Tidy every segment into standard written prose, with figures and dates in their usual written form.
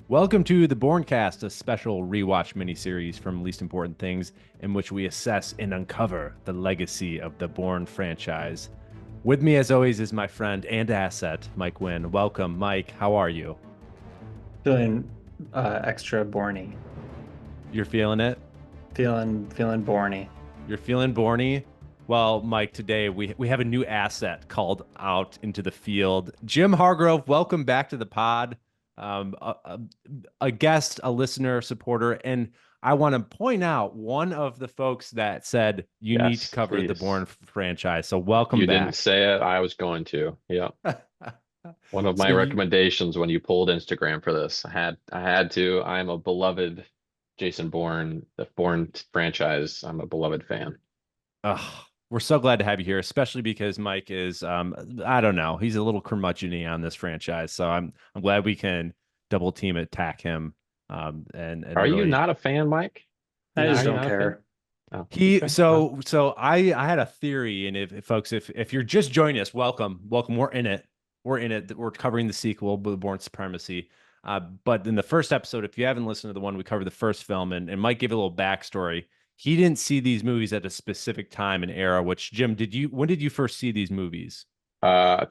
Welcome to the Bournecast, a special rewatch miniseries from Least Important Things, in which we assess and uncover the legacy of the Bourne franchise. With me, as always, is my friend and asset, Mike Wynn. Welcome, Mike. How are you? Feeling extra borny. You're feeling it? Feeling borny. You're feeling Bourney? Well, Mike, today we have a new asset called out into the field. Jim Hargrove, welcome back to the pod. A guest, a listener, supporter, and I want to point out one of the folks that said you need to Yes, cover the please. Bourne franchise. So welcome You didn't back. say it. I was going to. Yeah. One of So my you, recommendations when you pulled Instagram for this. I had to. I'm a beloved Jason Bourne, the Bourne franchise. I'm a beloved fan. we're so glad to have you here, especially because Mike is, I don't know, he's a little curmudgeon on this franchise. So I'm glad we can double team attack him, and Are you really not a fan, Mike? I just Are you don't not a fan? care. Oh, he okay. Well, so I had a theory, and if folks, if you're just joining us, welcome. We're in it. We're covering the sequel, Bourne Supremacy. But in the first episode, if you haven't listened to the one we covered the first film, and Mike gave a little backstory. He didn't see these movies at a specific time and era. Which, Jim, when did you first see these movies?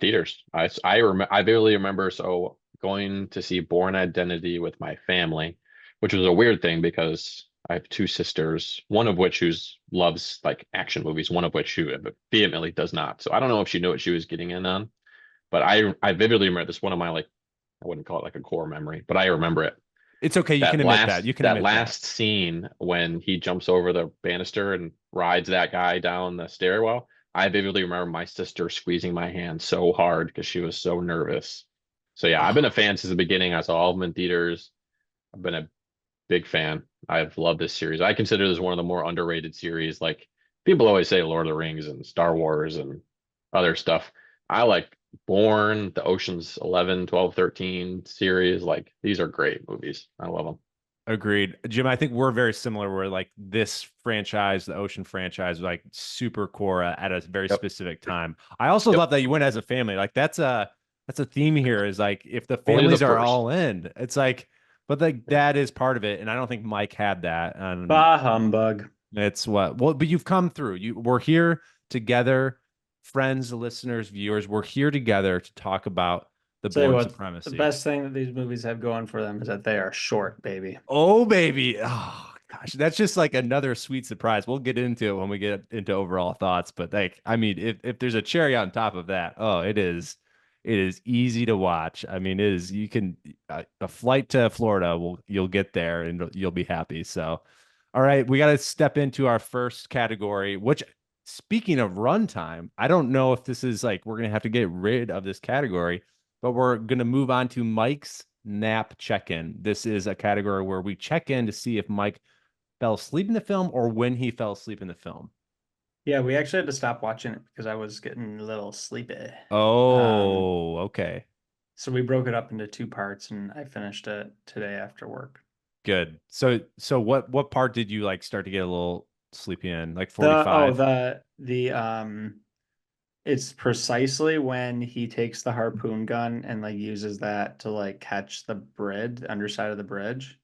theaters. I barely remember. So going to see Bourne Identity with my family, which was a weird thing because I have two sisters, one of which who's loves like action movies, one of which who vehemently does not. So I don't know if she knew what she was getting in on, but I vividly remember this one of my like I wouldn't call it like a core memory, but I remember it. It's okay. You can That admit that. last You can that admit that. last scene when he jumps over the banister and rides that guy down the stairwell. I vividly remember my sister squeezing my hand so hard because she was so nervous. So yeah, I've been a Oh, fan since the beginning. I saw all of them in theaters. I've been a big fan. I've loved this series. I consider this one of the more underrated series. Like people always say Lord of the Rings and Star Wars and other stuff. I like Bourne, the Ocean's 11, 12, 13 series. Like these are great movies. I love them. agreed. Jim, I think we're very similar. Where like this franchise, the Ocean franchise, was like super core at a very Yep. specific time. I also Yep. love that you went as a family. Like that's a theme here. Is like if the Only the families are first. all in, it's like, but like Yeah. that is part of it. And I don't think Mike had that. And Bah humbug. it's what well, but you've come through. We're here together, friends, listeners, viewers. We're here together to talk about the Tell you Bourne what, the Supremacy. best thing that these movies have going for them is that they are short, baby. Oh, baby. Oh, gosh. That's just like another sweet surprise. We'll get into it when we get into overall thoughts. But like, I mean, if there's a cherry on top of that, oh, it is easy to watch. I mean, it is, you can, a flight to Florida you'll get there and you'll be happy. So, all right, we got to step into our first category, which, speaking of runtime, I don't know if this is like, we're going to have to get rid of this category, but we're going to move on to Mike's nap check-in. This is a category where we check in to see if Mike fell asleep in the film or when he fell asleep in the film. Yeah, we actually had to stop watching it because I was getting a little sleepy. Um, Oh, okay. so we broke it up into two parts, and I finished it today after work. Good. So what part did you like start to get a little sleepy in? Like The oh 45? the it's precisely when he takes the harpoon gun and like uses that to like catch the bridge, underside of the bridge,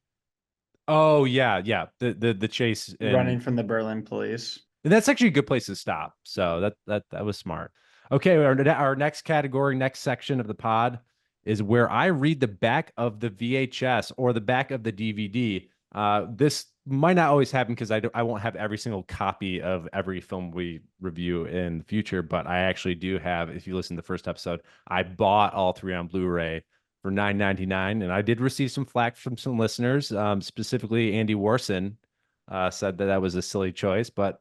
Oh yeah, yeah. The chase, running and from the Berlin police. that's actually a good place to stop. So that was smart. Okay, our next category, next section of the pod is where I read the back of the VHS or the back of the DVD. This might not always happen because I won't have every single copy of every film we review in the future, but I actually do have. If you listen to the first episode, I bought all three on Blu-ray for $9.99, and I did receive some flack from some listeners, specifically Andy Warson, said that was a silly choice, but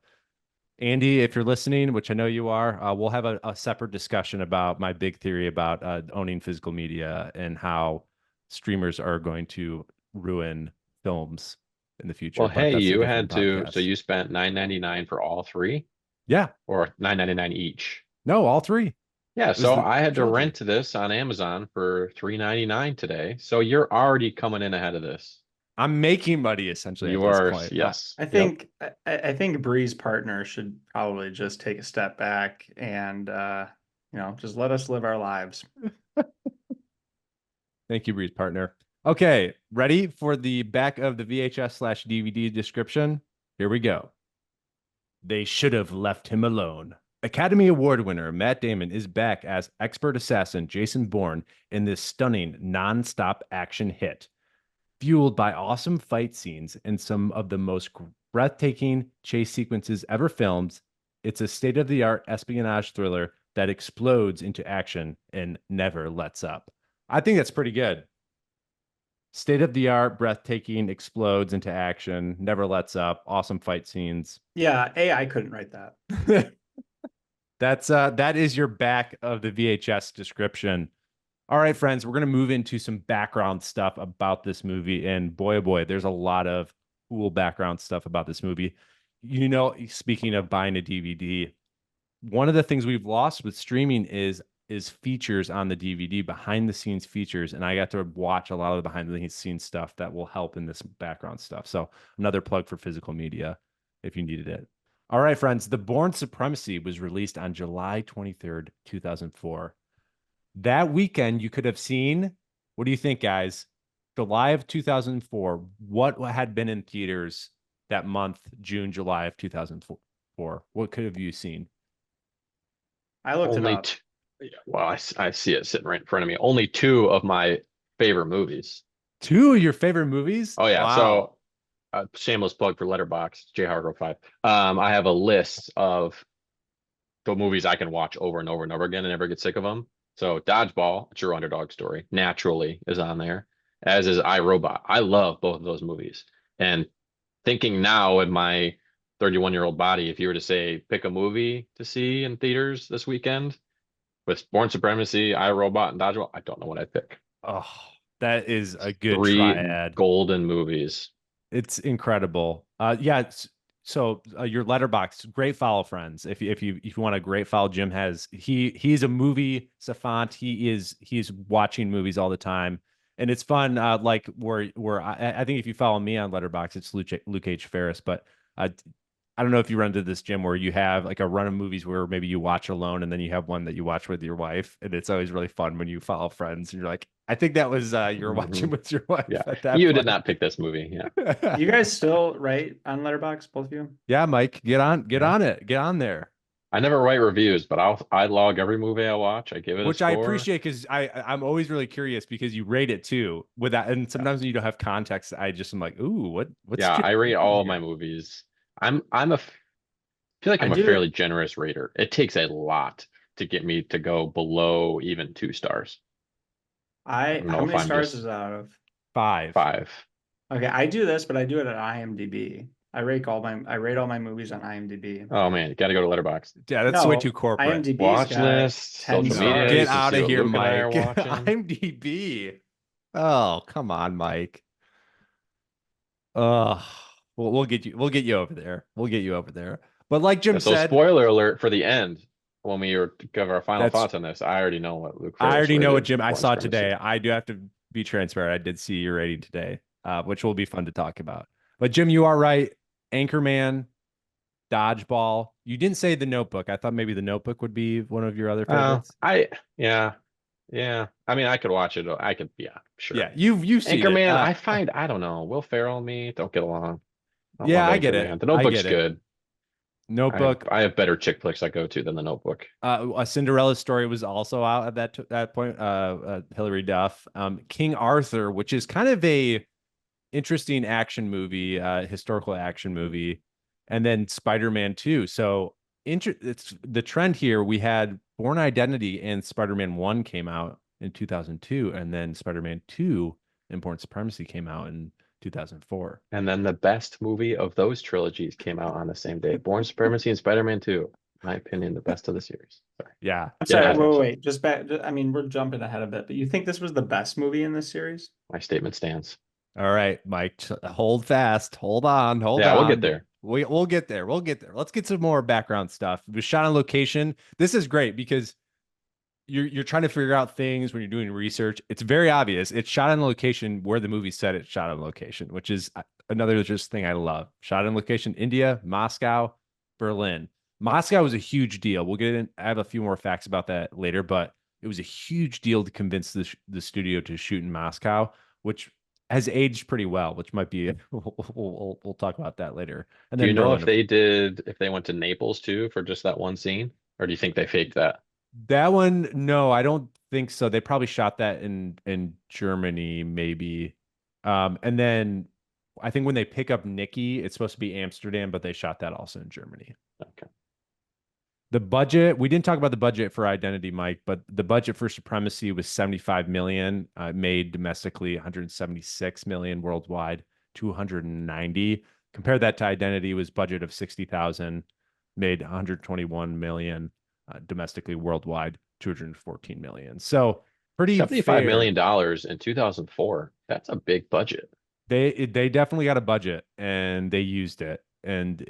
Andy, if you're listening, which I know you are, we'll have a separate discussion about my big theory about owning physical media and how streamers are going to ruin films in the future. Well, But hey, that's a you different had to, so podcast. you spent 9.99 for all three Yeah, or 9.99 each. no, all three. It Yeah, was so the I had to trilogy. rent this on Amazon for 3.99 today. So you're already coming in ahead of this. I'm making money essentially at You this are, point. yes. I Yep. think I think Bree's partner should probably just take a step back and just let us live our lives. Thank you, Breeze partner. Okay, ready for the back of the VHS/DVD description? Here we go. They should have left him alone. Academy Award winner Matt Damon is back as expert assassin Jason Bourne in this stunning non-stop action hit. Fueled by awesome fight scenes and some of the most breathtaking chase sequences ever filmed, it's a state-of-the-art espionage thriller that explodes into action and never lets up. I think that's pretty good. State of the art, breathtaking, explodes into action, never lets up, awesome fight scenes. Yeah, AI couldn't write that. That is your back of the VHS description. All right, friends, we're gonna move into some background stuff about this movie, and boy, oh boy, there's a lot of cool background stuff about this movie. You know, speaking of buying a DVD, one of the things we've lost with streaming is features on the DVD, behind the scenes features, and I got to watch a lot of the behind the scenes stuff that will help in this background stuff. So another plug for physical media if you needed it. All right, friends, The Bourne Supremacy was released on July 23rd, 2004. That weekend, you could have seen, what do you think, guys? July of 2004, what had been in theaters that month, June, July of 2004? What could have you seen? I looked it Only up. well, I see it sitting right in front of me. Only two of my favorite movies. Two of your favorite movies? Oh yeah, Wow. so shameless plug for Letterboxd, J Hargrove 5. I have a list of the movies I can watch over and over and over again and never get sick of them. So Dodgeball, True Underdog Story, naturally is on there, as is I, Robot. I love both of those movies. And thinking now in my 31-year-old body, if you were to say pick a movie to see in theaters this weekend with Bourne Supremacy, I, Robot, and Dodgeball, I don't know what I'd pick. Oh, that is a good Three triad. golden movies. It's incredible. Yeah. So your letterbox, great follow, friends. If you want a great follow, Jim has he's a movie savant. He's watching movies all the time, and it's fun. Like where I think if you follow me on Letterbox, it's Luke H. Ferris. But I don't know if you run into this, Jim, where you have like a run of movies where maybe you watch alone and then you have one that you watch with your wife. And it's always really fun when you follow friends and you're like, I think that was you're watching with your wife Yeah. at that You point. did not pick this movie. Yeah. You guys still write on Letterboxd, both of you? Yeah, Mike, get on Yeah. it. Get on there. I never write reviews, but I log every movie I watch. I give it a Which I score. appreciate because I'm always really curious because you rate it too with that, and sometimes when you don't have context, I just am like, ooh, what's Yeah, Jim I rate doing all here? my movies. I'm a feel like I I'm a do. fairly generous rater. It takes a lot to get me to go below even 2 stars. I don't know How if many I'm stars just is that out of? 5. 5. Okay, I do this, but I do it at IMDb. I rate all my movies on IMDb. Oh man, you got to go to Letterboxd. Yeah, that's way too No, corporate. IMDb's Watch got lists, 10 social No, media. stars. You get can out see of what here, Luke and I are Mike. watching. IMDb. Oh, come on, Mike. Uh, we'll get you over there. We'll get you over there. But like Yeah, Jim so said, spoiler alert for the end when we were to give our final that's thoughts on this. I already know what Luke I Ferris already know what rated Jim I Bourne saw Supremacy. today. I do have to be transparent. I did see your rating today, which will be fun to talk about. But Jim, you are right. Anchorman, Dodgeball. You didn't say The Notebook. I thought maybe The Notebook would be one of your other Oh, favorites. yeah. Yeah. I mean, I could watch it. I could, yeah, Yeah, sure. you've seen it. Anchorman, I don't know. Will Ferrell and me don't get along. I don't Yeah, love I get it. Anchorman. The I Notebook's get it. good. Notebook. I have better chick flicks I go to than The Notebook. A Cinderella Story was also out at that point. Hilary Duff. King Arthur, which is kind of a interesting action movie, historical action movie, and then Spider-Man 2. So it's the trend here. We had Bourne Identity and Spider-Man 1 came out in 2002, and then Spider-Man 2 and Bourne Supremacy came out in 2004. And then the best movie of those trilogies came out on the same day. Bourne Supremacy and Spider-Man 2. In my opinion, the best of the series. Sorry. Yeah. I'm Get sorry, ahead of wait, myself. wait, just back. I mean, we're jumping ahead a bit, but you think this was the best movie in this series? My statement stands. All right, Mike, hold fast. Hold on. Hold Yeah, on. we'll get there. We'll get there. We'll get there. Let's get some more background stuff. It was shot on location. This is great because you're trying to figure out things when you're doing research. It's very obvious. It's shot on location where the movie said it's shot on location, which is another just thing I love. Shot on location, India, Moscow, Berlin. Moscow was a huge deal. We'll get in. I have a few more facts about that later, but it was a huge deal to convince the studio to shoot in Moscow, which has aged pretty well, which might be we'll talk about that later. And Do you then know Merlin, if they went to Naples too for just that one scene, or do you think they faked that? that one, no, I don't think so. They probably shot that in Germany, maybe. And then I think when they pick up Nikki, it's supposed to be Amsterdam, but they shot that also in Germany. Okay. The budget, we didn't talk about the budget for Identity, Mike, but the budget for Supremacy was 75 million, made domestically 176 million, worldwide 290. Compare that to Identity, was budget of 60,000, made 121 million, domestically, worldwide 214 million. So pretty $75 million fair. in 2004. That's a big budget. They definitely got a budget and they used it, and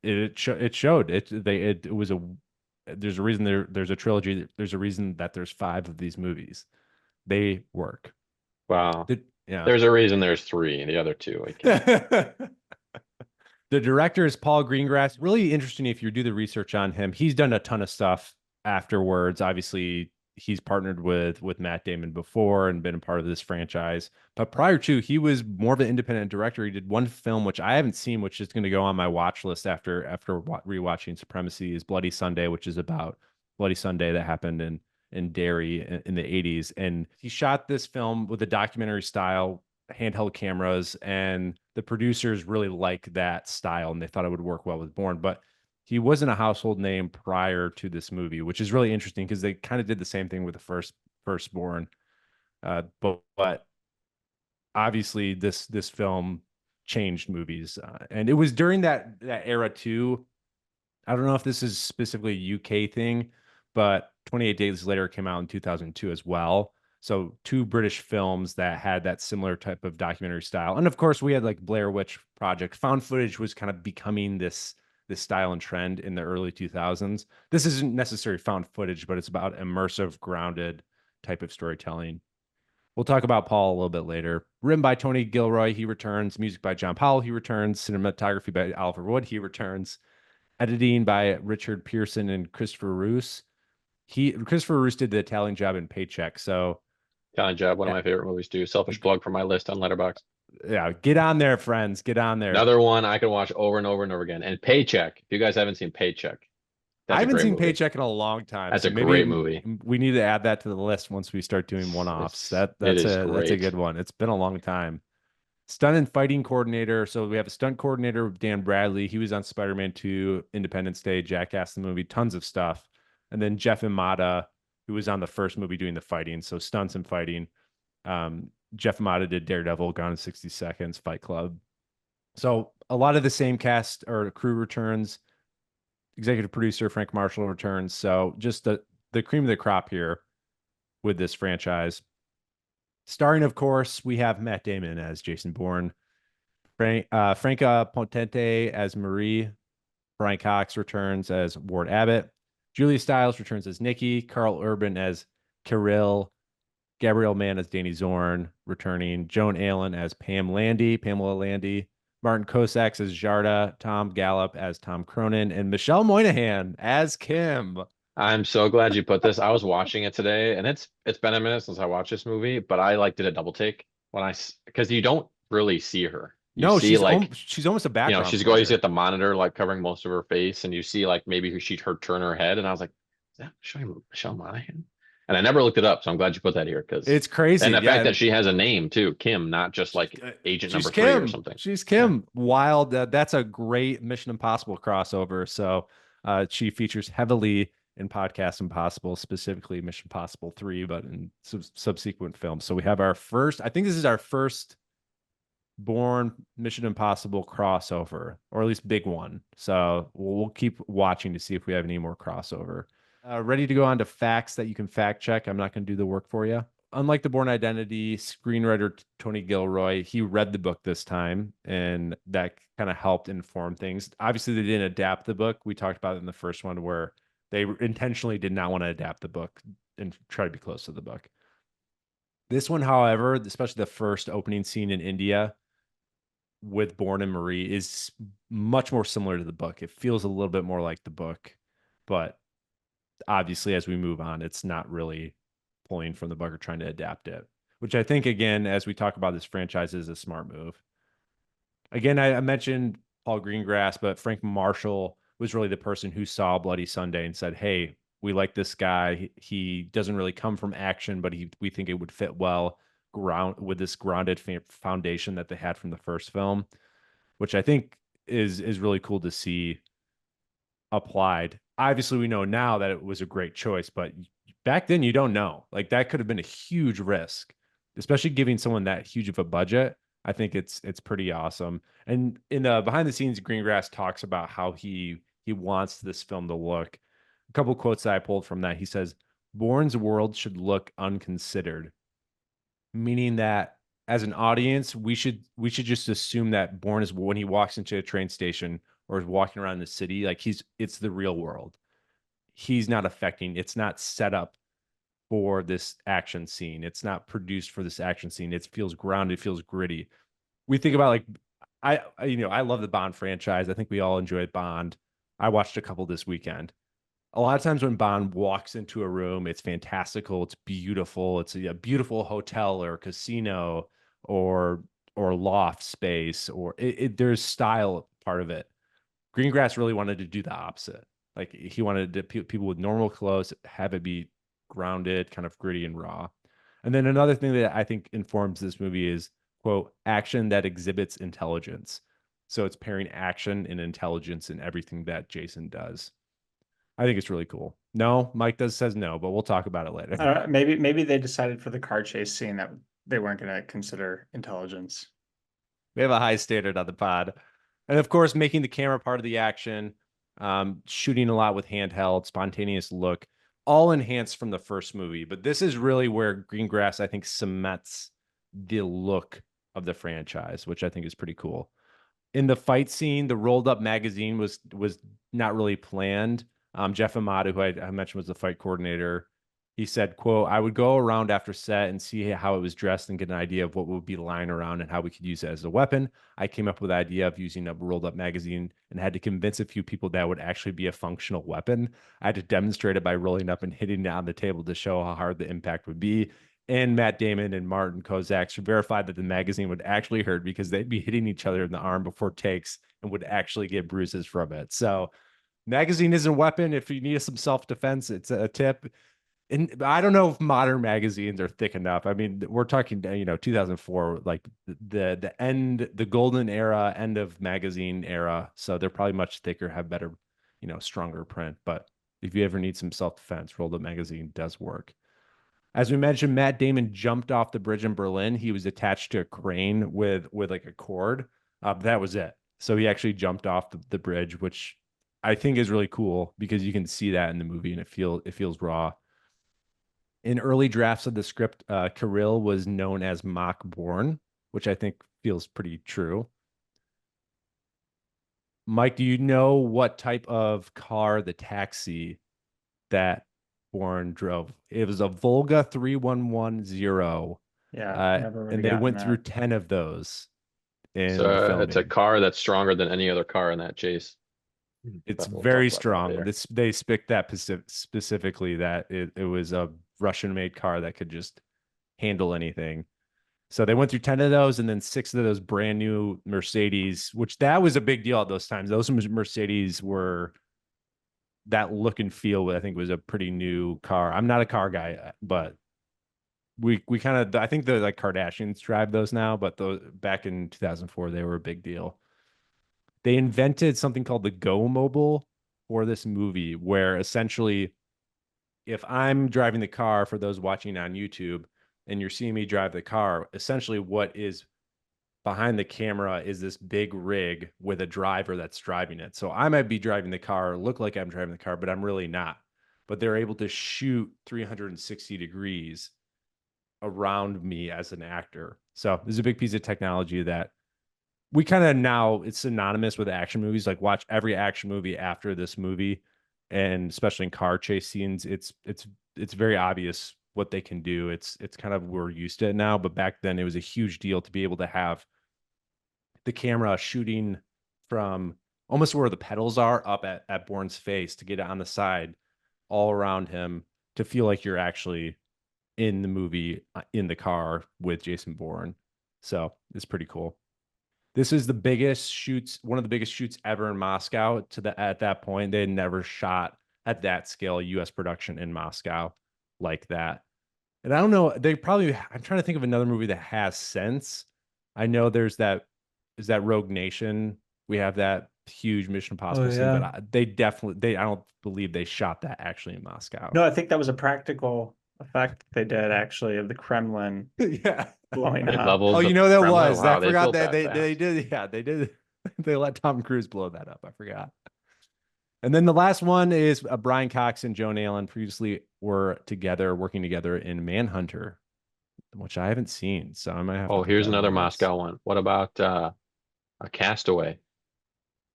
it showed it was a there's a reason there's a trilogy, there's a reason that there's 5 of these movies. They work. Wow. Yeah. There's a reason there's 3. The other 2, I can't. The director is Paul Greengrass. Really interesting if you do the research on him. He's done a ton of stuff afterwards. Obviously, he's partnered with Matt Damon before and been a part of this franchise. But prior to, he was more of an independent director. He did one film which I haven't seen, which is going to go on my watch list after rewatching Supremacy, is Bloody Sunday, which is about Bloody Sunday that happened in Derry in the 80s. And he shot this film with a documentary style, handheld cameras, and the producers really liked that style and they thought it would work well with Bourne. But he wasn't a household name prior to this movie, which is really interesting because they kind of did the same thing with the first Bourne. But obviously this film changed movies, and it was during that era too. I don't know if this is specifically a UK thing, but 28 Days Later came out in 2002 as well. So 2 British films that had that similar type of documentary style. And of course, we had like Blair Witch Project. Found footage was kind of becoming this style and trend in the early 2000s. This isn't necessarily found footage, but it's about immersive, grounded type of storytelling. We'll talk about Paul a little bit later. Written by Tony Gilroy, he returns. Music by John Powell, he returns. Cinematography by Oliver Wood, he returns. Editing by Richard Pearson and Christopher Roos. Christopher Roos did the Italian Job in Paycheck. So Italian Job, one of my favorite movies too. Selfish plug for my list on Letterboxd. yeah, get on there, friends. Get on there. Another one I can watch over and over and over again. And Paycheck. If you guys haven't seen Paycheck, I haven't seen movie. Paycheck in a long time. That's so a maybe great movie. We need to add that to the list once we start doing one-offs. That's a good one. It's been a long time. Stunt and fighting coordinator. So we have a stunt coordinator, Dan Bradley. He was on Spider-Man 2, Independence Day, Jackass the movie, tons of stuff. And then Jeff Imada, who was on the first movie doing the fighting. So stunts and fighting. Jeff Imada did Daredevil, Gone in 60 Seconds, Fight Club. So a lot of the same cast or crew returns. Executive producer Frank Marshall returns. So just the cream of the crop here with this franchise. Starring, of course, we have Matt Damon as Jason Bourne, Franca Potente as Marie, Brian Cox returns as Ward Abbott, Julia Stiles returns as Nikki, Carl Urban as Kirill, Gabrielle Mann as Danny Zorn returning, Joan Allen as Pamela Landy, Martin Kosaks as Jarda, Tom Gallup as Tom Cronin, and Michelle Moynihan as Kim. I'm so glad you put this. I was watching it today, and it's been a minute since I watched this movie, but I did a double take because you don't really see her. You see she's almost a background. She's going to at the monitor, like covering most of her face, and you see like maybe she'd turn her head, and I was like, "Is that Michelle Monaghan?" And I never looked it up, so I'm glad you put that here because it's crazy. And the fact that she has a name too, Kim, not just like Agent Number 3 or something. She's Kim. Yeah. Wild. That's a great Mission Impossible crossover. So she features heavily in Podcast Impossible, specifically Mission Impossible 3, but in subsequent films. So we have I think this is our first Bourne Mission Impossible crossover, or at least big one. So we'll keep watching to see if we have any more crossover. Ready to go on to facts that you can fact check. I'm not going to do the work for you. Unlike the Bourne Identity, screenwriter Tony Gilroy, he read the book this time, and that kind of helped inform things. Obviously, they didn't adapt the book. We talked about it in the first one where they intentionally did not want to adapt the book and try to be close to the book. This one, however, especially the first opening scene in India with Bourne and Marie, is much more similar to the book. It feels a little bit more like the book, but obviously as we move on, it's not really pulling from the book or trying to adapt it. which I think, again, as we talk about this franchise, is a smart move. Again, I mentioned Paul Greengrass, but Frank Marshall was really the person who saw Bloody Sunday and said, "Hey, we like this guy. He doesn't really come from action, but we think it would fit well with this grounded foundation that they had from the first film," which I think is really cool to see applied. Obviously, we know now that it was a great choice, but back then you don't know. Like that could have been a huge risk, especially giving someone that huge of a budget. I think it's pretty awesome. And in the behind the scenes, Greengrass talks about how he wants this film to look. A couple quotes that I pulled from that. He says, "Bourne's world should look unconsidered," meaning that as an audience, we should just assume that Bourne is when he walks into a train station or is walking around the city, like it's the real world. He's not affecting, it's not set up for this action scene. It's not produced for this action scene. It feels grounded, feels gritty. We think about like I love the Bond franchise. I think we all enjoyed Bond. I watched a couple this weekend. A lot of times when Bond walks into a room, it's fantastical, it's beautiful, it's a beautiful hotel or casino or loft space or there's style part of it. Greengrass really wanted to do the opposite. Like he wanted to people with normal clothes have it be grounded, kind of gritty and raw. And then another thing that I think informs this movie is quote action that exhibits intelligence. So it's pairing action and intelligence in everything that Jason does. I think it's really cool. No, Mike says no, but we'll talk about it later. Maybe they decided for the car chase scene that they weren't going to consider intelligence. We have a high standard on the pod. And of course, making the camera part of the action, shooting a lot with handheld, spontaneous look, all enhanced from the first movie. But this is really where Greengrass, I think, cements the look of the franchise, which I think is pretty cool. In the fight scene, the rolled up magazine was not really planned. Jeff Amado, who I mentioned was the fight coordinator, he said, quote, "I would go around after set and see how it was dressed and get an idea of what would be lying around and how we could use it as a weapon. I came up with the idea of using a rolled up magazine and had to convince a few people that would actually be a functional weapon. I had to demonstrate it by rolling up and hitting it on the table to show how hard the impact would be. And Matt Damon and Martin Kozak verified that the magazine would actually hurt because they'd be hitting each other in the arm before takes and would actually get bruises from it. So magazine isn't a weapon. If you need some self-defense, it's a tip. And I don't know if modern magazines are thick enough. I mean, we're talking, 2004, like the golden era, end of magazine era. So they're probably much thicker, have better, stronger print. But if you ever need some self-defense, rolled up magazine does work. As we mentioned, Matt Damon jumped off the bridge in Berlin. He was attached to a crane with like a cord. That was it. So he actually jumped off the bridge, which I think is really cool because you can see that in the movie and it feels raw. In early drafts of the script, Kirill was known as Mock Bourne, which I think feels pretty true. Mike, do you know what type of car the taxi that Bourne drove? It was a Volga 3110. Yeah, never would and have they gotten went that. through 10 of those in the So it's a filming. car that's stronger than any other car in that chase. It's But we'll very talk about that strong. later. They picked that specifically that it was a Russian-made car that could just handle anything. So they went through 10 of those and then 6 of those brand new Mercedes, which that was a big deal at those times. Those Mercedes were that look and feel, I think was a pretty new car. I'm not a car guy, but we kind of, I think the like Kardashians drive those now, but those back in 2004, they were a big deal. They invented something called the Go Mobile for this movie, where essentially if I'm driving the car, for those watching on YouTube, and you're seeing me drive the car, essentially what is behind the camera is this big rig with a driver that's driving it. So I might be driving the car, look like I'm driving the car, but I'm really not. But they're able to shoot 360 degrees around me as an actor. So there's a big piece of technology that we kind of now it's synonymous with action movies. Like watch every action movie after this movie, and especially in car chase scenes, it's very obvious what they can do. It's kind of we're used to it now, but back then it was a huge deal to be able to have the camera shooting from almost where the pedals are up at Bourne's face to get it on the side all around him to feel like you're actually in the movie in the car with Jason Bourne. So it's pretty cool. This is the biggest shoots, one of the biggest shoots ever in Moscow. At that point, they had never shot at that scale U.S. production in Moscow like that. And I don't know, I'm trying to think of another movie that has sense. I know is that Rogue Nation. We have that huge Mission Impossible scene, but I don't believe they shot that actually in Moscow. No, I think that was a practical effect they did actually of the Kremlin Yeah. blowing They up. leveled Oh, the you know that Kremlin? was. Wow, I they forgot built that that they fast. did. Yeah, they did. They let Tom Cruise blow that up. I forgot. And then the last one is Brian Cox and Joan Allen previously were working together in Manhunter, which I haven't seen. So I might have to Oh, put here's that on another the list. Moscow one. What about a Castaway?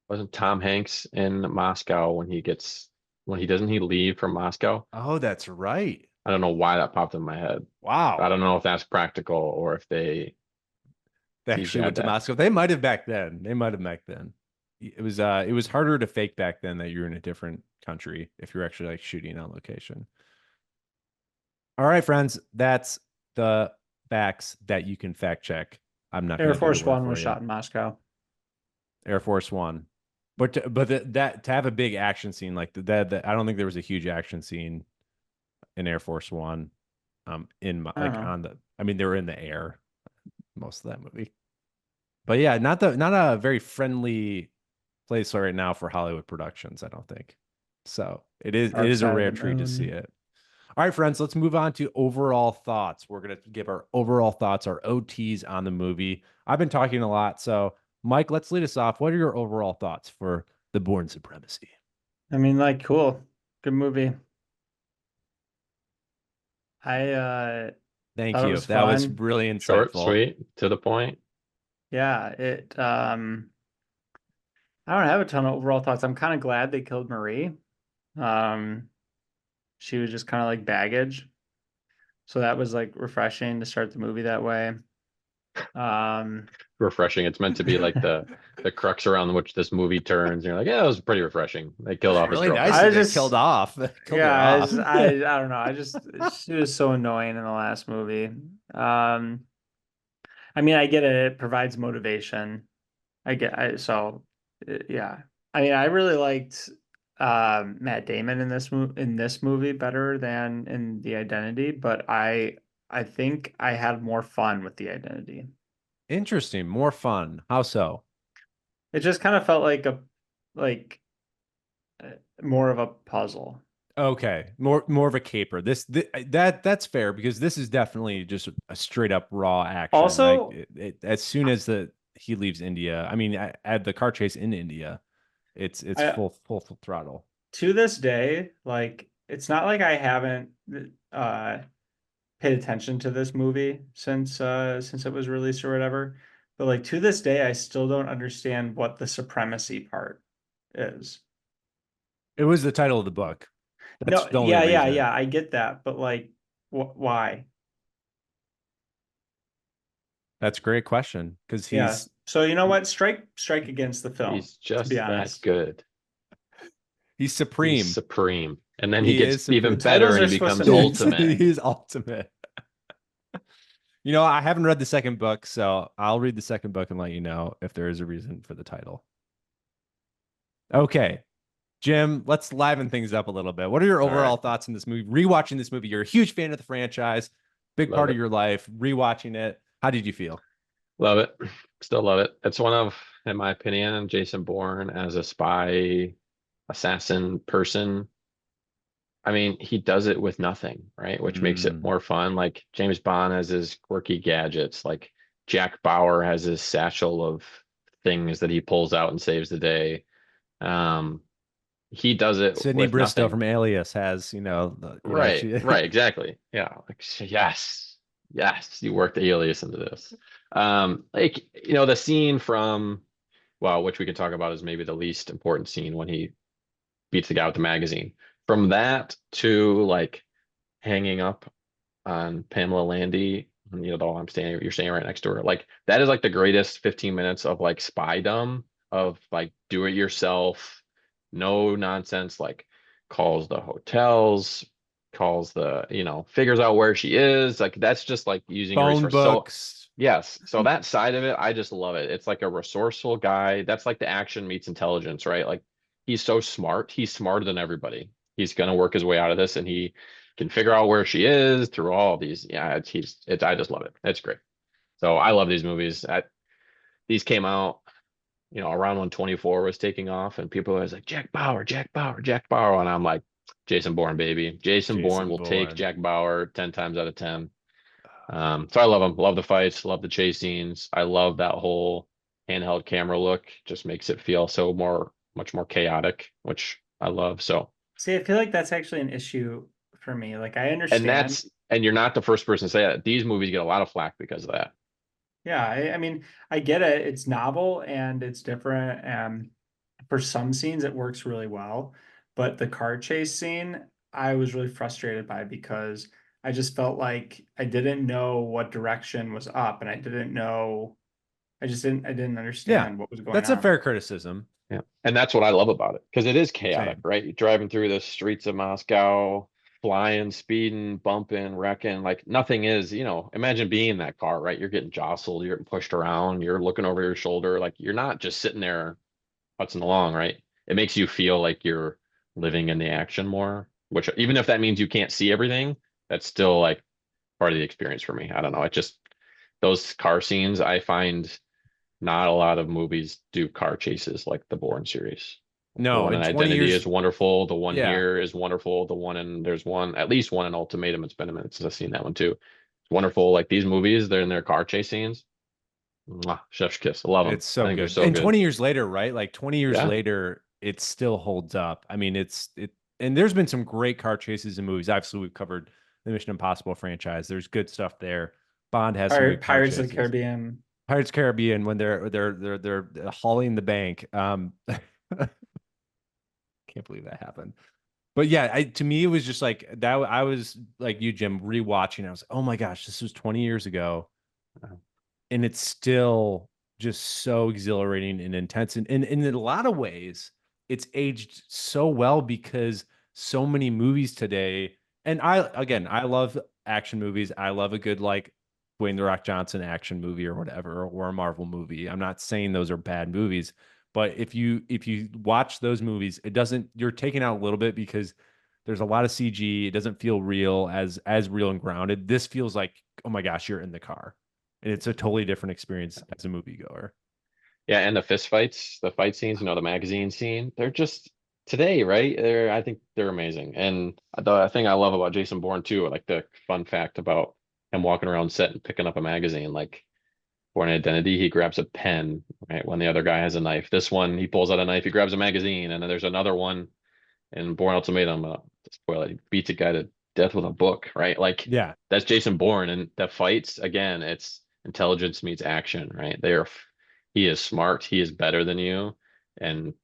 Wasn't Tom Hanks in Moscow when he leave from Moscow? Oh, that's right. I don't know why that popped in my head. I Wow. don't know if that's practical or if they They actually CGI'd went to that. Moscow. They might have back then. They might have back then. It was harder to fake back then that you're in a different country if you're actually like shooting on location. All right, friends, that's the facts that you can fact check. I'm not Air going to do the Force work One for was you. shot in Moscow. Air Force One, that to have a big action scene like that, I don't think there was a huge action scene in Air Force One. I don't know. I mean, they were in the air most of that movie. But yeah, not a very friendly place right now for Hollywood productions, I don't think. So it Dark is a Side of rare the treat to see Moon. it. All right, friends, let's move on to overall thoughts. We're gonna give our overall thoughts, our OTs on the movie. I've been talking a lot, so Mike, let's lead us off. What are your overall thoughts for the Bourne Supremacy? I mean, like, cool, good movie. I Thank thought it you. was That was fun. really Short, insightful. sweet, to the point. Yeah, it I don't have a ton of overall thoughts. I'm kind of glad they killed Marie. Um, she was just kind of like baggage. So that was like refreshing to start the movie that way. Um, Refreshing. It's meant to be like the crux around which this movie turns. And you're like, yeah, it was pretty refreshing. They killed off his Really nice girlfriend. that I they just, killed off. Killed yeah, her off. I don't know. She was so annoying in the last movie. I mean, I get it. It provides motivation. Yeah. I mean, I really liked Matt Damon in this movie better than in The Identity, but I think I had more fun with The Identity. Interesting. More fun. How so? It just kind of felt like more of a puzzle. Okay, more of a caper. That's fair because this is definitely just a straight up raw action. Like Also, as soon as he leaves India, I mean, at the car chase in India, it's I full throttle. to this day, like it's not like I haven't uh paid attention to this movie since it was released or whatever. But like to this day, I still don't understand what the supremacy part is. It was the title of the book. That's No, the only yeah, reason. I get that, but like, why? That's a great question because Yeah. So you know what? Strike against the film, He's to be just that honest. good. he's He's supreme. supreme. And then he He gets is even The supreme. better titles and are he supposed becomes to mean ultimate. something. He's ultimate. You know, I haven't read the second book, so I'll read the second book and let you know if there is a reason for the title. Okay, Jim, let's liven things up a little bit. What are your All right. overall thoughts in this movie? Rewatching this movie, you're a huge fan of the franchise, big Love part of it. your life. Rewatching it, how did you feel? Love it. Still love it. It's one of, in my opinion, Jason Bourne as a spy assassin person. I mean, he does it with nothing, right? Which makes it Mm. more fun. Like James Bond has his quirky gadgets. Like Jack Bauer has his satchel of things that he pulls out and saves the day. Um, he does it Sydney with Bristow nothing. from Alias has, Right, she. right, exactly. Yeah, like yes, yes, you worked Alias into this. Like the scene from, well, which we can talk about is maybe the least important scene when he beats the guy with the magazine. From that to like hanging up on Pamela Landy, though you're standing right next to her. Like that is like the greatest 15 minutes of like spydom of like do it yourself, no nonsense, like calls the hotels, calls the, figures out where she is. Like that's just like using a Phone resource. So books. yes, so that side of it, I just love it. It's like a resourceful guy. That's like the action meets intelligence, right? Like he's so smart. He's smarter than everybody. He's gonna work his way out of this, and he can figure out where she is through all of these. Yeah, I just love it. It's great. So I love these movies. These came out, around when 24 was taking off, and people were always like Jack Bauer, Jack Bauer, Jack Bauer, and I'm like Jason Bourne, baby. Jason Bourne Jason will take Bourne. Jack Bauer 10 times out of 10. So I love them. Love the fights. Love the chase scenes. I love that whole handheld camera look. Just makes it feel so much more chaotic, which I love. So, See, I feel like that's actually an issue for me. Like I and understand. and you're not the first person to say that. These movies get a lot of flack because of that. Yeah, I mean, I get it. It's novel and it's different. And for some scenes, it works really well. But the car chase scene, I was really frustrated by because I just felt like I didn't know what direction was up, and I didn't Yeah, understand what was going that's a on. fair criticism. Yeah. And that's what I love about it because it is chaotic, Same. right? You're driving through the streets of Moscow, flying, speeding, bumping, wrecking. Like nothing is, imagine being in that car, right? You're getting jostled, you're getting pushed around, you're looking over your shoulder. Like you're not just sitting there putzing along, right? It makes you feel like you're living in the action more, which even if that means you can't see everything, that's still like part of the experience for me. I don't know. It just, those car scenes, I find not a lot of movies do car chases like the Bourne series. The No, one in in 20 Identity years, is wonderful. The one yeah. here is wonderful. The one in there's one at least one in Ultimatum. It's been a minute since I've seen that one too. It's wonderful. Like these movies, they're in their car chase scenes. Mwah, chef's kiss. I love them. It's I so think they're good. so And good. 20 years later, right? Like 20 years Yeah. later, it still holds up. I mean, and there's been some great car chases in movies. Obviously, we've covered the Mission Impossible franchise. There's good stuff there. Bond has some good car Pirates of the chases. Caribbean. Pirates Caribbean when they're hauling the bank. Can't believe that happened. But yeah, to me it was just like that. I was like you, Jim, rewatching. I was like, oh my gosh, this was 20 years ago, and it's still just so exhilarating and intense. And in a lot of ways, it's aged so well because so many movies today. And I love action movies. I love a good like Dwayne the Rock Johnson action movie or whatever, or a Marvel movie. I'm not saying those are bad movies, but if you watch those movies, it doesn't. You're taking out a little bit because there's a lot of CG. It doesn't feel real as real and grounded. This feels like, oh my gosh, you're in the car, and it's a totally different experience as a moviegoer. Yeah, and the fist fights, the fight scenes, the magazine scene, they're just today, right? I think they're amazing. And the thing I love about Jason Bourne too, like the fun fact about him walking around set and picking up a magazine, like Bourne Identity, he grabs a pen, right? When the other guy has a knife. This one, he pulls out a knife, he grabs a magazine, and then there's another one in Bourne Ultimatum, spoil it, he beats a guy to death with a book, right? Like Yeah, that's Jason Bourne, and the fights again, it's intelligence meets action, right? He is smart, he is better than you, and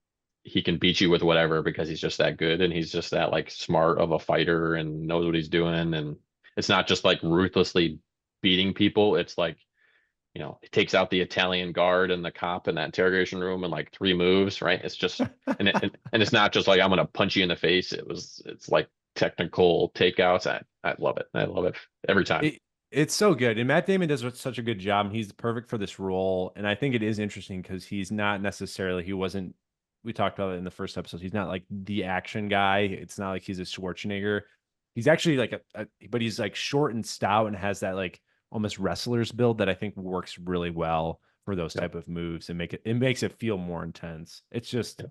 he can beat you with whatever because he's just that good, and he's just that like smart of a fighter and knows what he's doing, and it's not just like ruthlessly beating people. It's like it takes out the Italian guard and the cop in that interrogation room in like three moves, right? It's just and it's not just like I'm gonna punch you in the face. It's like technical takeouts. I love it. I love it every time. it's so good, and Matt Damon does such a good job, and he's perfect for this role. And I think it is interesting because he's not necessarily he wasn't. We talked about it in the first episode. He's not like the action guy. It's not like he's a Schwarzenegger. He's actually like but he's like short and stout and has that like almost wrestler's build that I think works really well for those Yeah. type of moves and it makes it feel more intense. It's just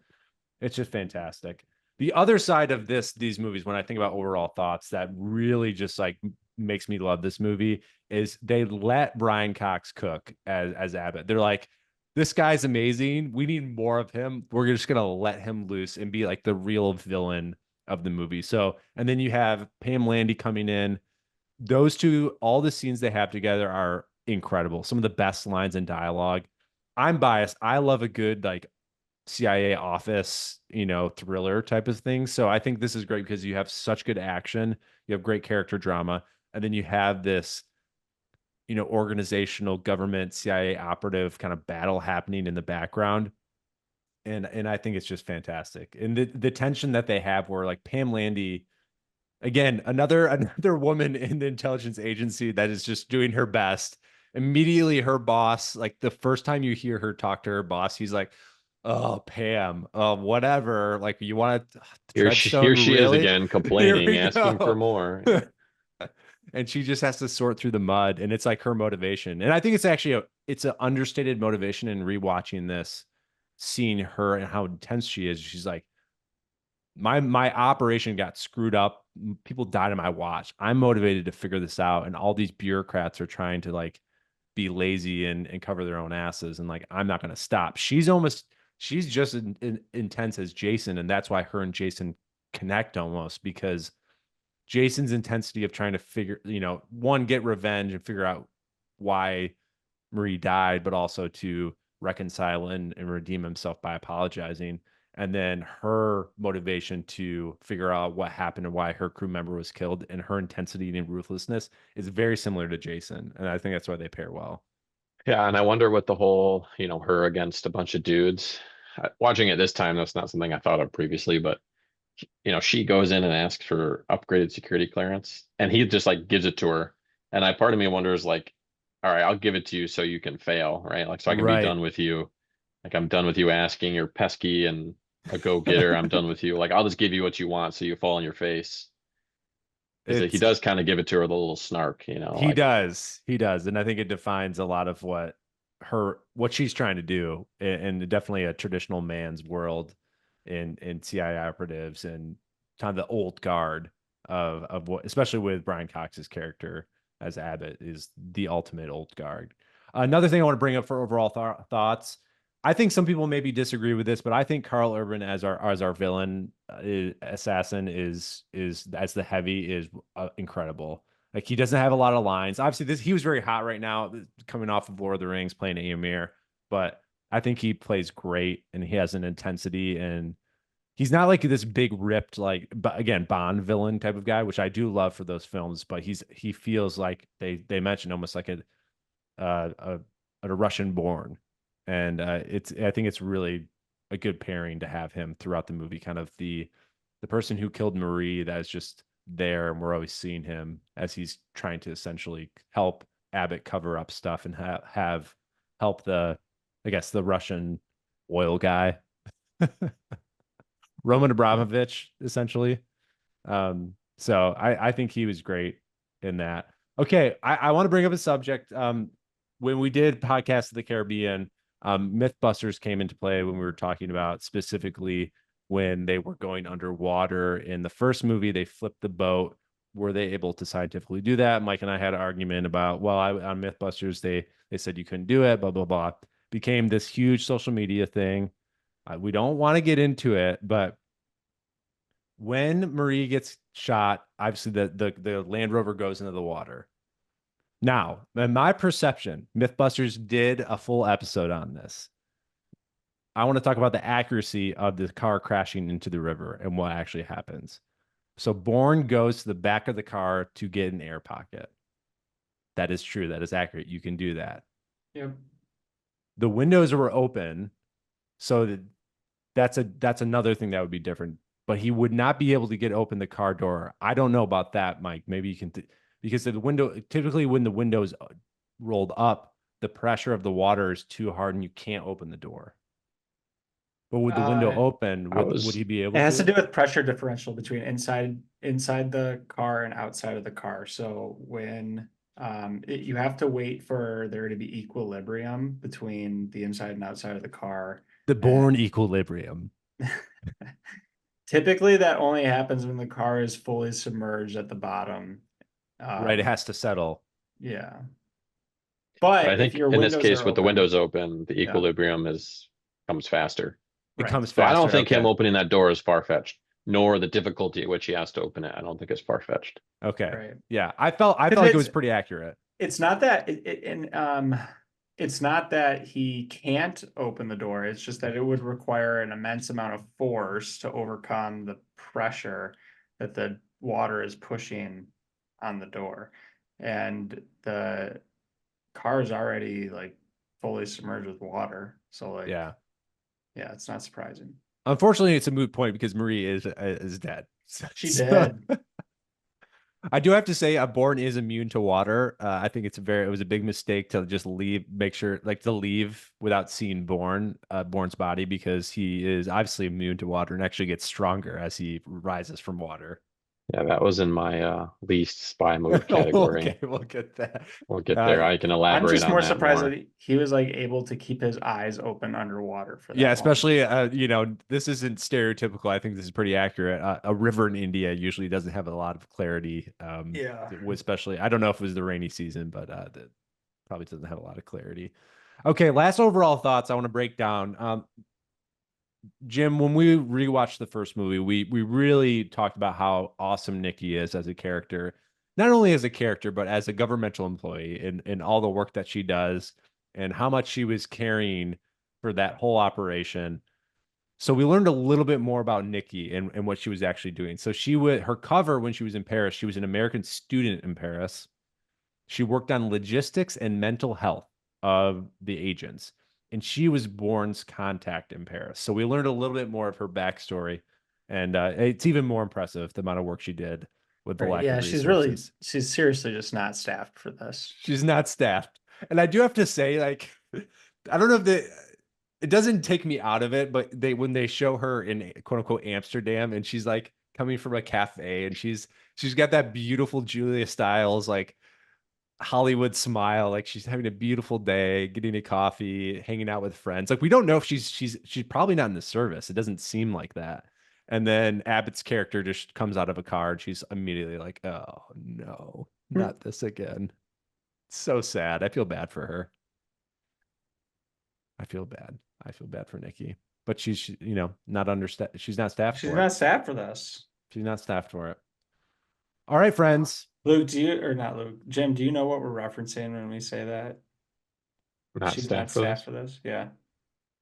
fantastic. The other side of these movies, when I think about overall thoughts, that really just like makes me love this movie is they let Brian Cox cook as Abbott. They're like, this guy's amazing. We need more of him. We're just gonna let him loose and be like the real villain of the movie. So, and then you have Pam Landy coming in. Those two, all the scenes they have together are incredible. Some of the best lines in dialogue. I'm biased. I love a good like CIA office, thriller type of thing. So I think this is great because you have such good action, you have great character drama, and then you have this, organizational government CIA operative kind of battle happening in the background. And I think it's just fantastic. And the tension that they have where like Pam Landy Again, another woman in the intelligence agency that is just doing her best. Immediately, her boss, like the first time you hear her talk to her boss, he's like, "Oh, Pam, whatever. Like, you want to Here Treadstone, she is really? again Here complaining, we asking for go." more. And she just has to sort through the mud, and it's like her motivation. And I think it's actually it's an understated motivation in rewatching this, seeing her and how intense she is. She's like, my operation got screwed up. People died on my watch. I'm motivated to figure this out, and all these bureaucrats are trying to like be lazy and cover their own asses. And like, I'm not going to stop. She's just intense as Jason, and that's why her and Jason connect almost, because Jason's intensity of trying to figure, one, get revenge and figure out why Marie died, but also to reconcile and redeem himself by apologizing. And then her motivation to figure out what happened and why her crew member was killed, and her intensity and ruthlessness is very similar to Jason. And I think that's why they pair well. Yeah, and I wonder what the whole, her against a bunch of dudes. Watching it this time, that's not something I thought of previously, but she goes in and asks for upgraded security clearance, and he just like gives it to her. And part of me wonders, like, all right, I'll give it to you so you can fail, right? Like, so I can be Right. done with you. Like, I'm done with you asking. You're pesky and a go-getter. I'm done with you. Like, I'll just give you what you want so you fall on your face. He It's does kind of give it to her with a little snark, He like, does. He does. And I think it defines a lot of what she's trying to do, and definitely a traditional man's world in CIA operatives and kind of the old guard of what, especially with Brian Cox's character as Abbott, is the ultimate old guard. Another thing I want to bring up for overall thoughts. I think some people maybe disagree with this, but I think Carl Urban as our villain, assassin, is as the heavy, is incredible. Like, he doesn't have a lot of lines. Obviously, he was very hot right now, coming off of Lord of the Rings, playing Éomer. But I think he plays great, and he has an intensity, and he's not like this big ripped, like, but again, Bond villain type of guy, which I do love for those films. But he feels like they mentioned almost like uh, a a Russian born, and I think it's really a good pairing to have him throughout the movie, kind of the person who killed Marie that is just there, and we're always seeing him as he's trying to essentially help Abbott cover up stuff and have help I guess, the Russian oil guy, Roman Abramovich, essentially. So I think he was great in that. Okay, I want to bring up a subject. When we did Podcast of the Caribbean, Mythbusters came into play when we were talking about specifically when they were going underwater. In the first movie, they flipped the boat. Were they able to scientifically do that? Mike and I had an argument about, well, on Mythbusters, they said you couldn't do it, blah, blah, blah. Became this huge social media thing. We don't want to get into it, but when Marie gets shot, obviously the Land Rover goes into the water. Now, in my perception, Mythbusters did a full episode on this. I want to talk about the accuracy of the car crashing into the river and what actually happens. So Bourne goes to the back of the car to get an air pocket. That is true. That is accurate. You can do that. Yep. The windows were open, so that's another thing that would be different. But he would not be able to get open the car door. I don't know about that, Mike. Maybe you can, because the window, typically when the window is rolled up, the pressure of the water is too hard and you can't open the door. But with the window open, would he be It able has to to? do with pressure differential between inside the car and outside of the car. So when you have to wait for there to be equilibrium between the inside and outside of the car. The Bourne And equilibrium. typically that only happens when the car is fully submerged at the bottom. Right. It has to settle. Yeah. But I But if think your in this windows case, are with the open, windows open, the yeah, equilibrium comes faster. It right. comes So I don't faster. think him Okay. opening that door is far-fetched, nor the difficulty at which he has to open it. I don't think it's far-fetched. Okay. Right. Yeah. I felt Because like it was pretty accurate. it's not that it's not that he can't open the door. It's just that it would require an immense amount of force to overcome the pressure that the water is pushing on the door. And the car is already like fully submerged with water. So like, Yeah. yeah, it's not surprising. Unfortunately, it's a moot point because Marie is dead. She So- did. I do have to say, Bourne is immune to water. I think it was a big mistake to just make sure, like, to leave without seeing Bourne's body, because he is obviously immune to water and actually gets stronger as he rises from water. Yeah, that was in my least spy move category. Okay, we'll get that. We'll get Uh, there. I can I'm elaborate just on more that surprised more. that he was like able to keep his eyes open underwater for Yeah, that long. especially this isn't stereotypical. I think this is pretty accurate. A river in India usually doesn't have a lot of clarity. Yeah. Especially, I don't know if it was the rainy season, but that probably doesn't have a lot of clarity. Okay, last overall thoughts I want to break down. Jim, when we rewatched the first movie, we really talked about how awesome Nikki is as a character, not only as a character, but as a governmental employee, in all the work that she does and how much she was carrying for that whole operation. So we learned a little bit more about Nikki and what she was actually doing. So her cover when she was in Paris, she was an American student in Paris. She worked on logistics and mental health of the agents, and she was Bourne's contact in Paris. So we learned a little bit more of her backstory, and it's even more impressive the amount of work she did with the Right. lack of Yeah, resources. she's seriously just not staffed for this. She's not staffed, and I do have to say, like, I don't know if it doesn't take me out of it, but when they show her in quote unquote Amsterdam, and she's like coming from a cafe, and she's got that beautiful Julia Stiles like Hollywood smile, like she's having a beautiful day, getting a coffee, hanging out with friends. Like we don't know if she's probably not in the service. It doesn't seem like that. And then Abbott's character just comes out of a car and she's immediately like, "Oh no, not this again." So sad. I feel bad for her. I feel bad. I feel bad for Nikki. But she's not understand. She's not staffed She's for it. not staffed for this. She's not staffed for it. All right, friends. Luke, or not Luke, Jim, do you know what we're referencing when we say that? Not She's not staff for staffed this. for this.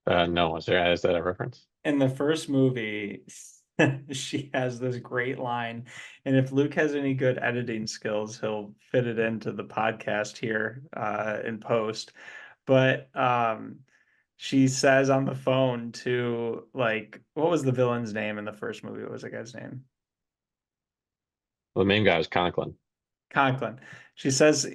Yeah. No, is that a reference? In the first movie, she has this great line. And if Luke has any good editing skills, he'll fit it into the podcast here in post. But she says on the phone to, like, what was the villain's name in the first movie? What was the guy's name? Well, the main guy is Conklin. Conklin. He says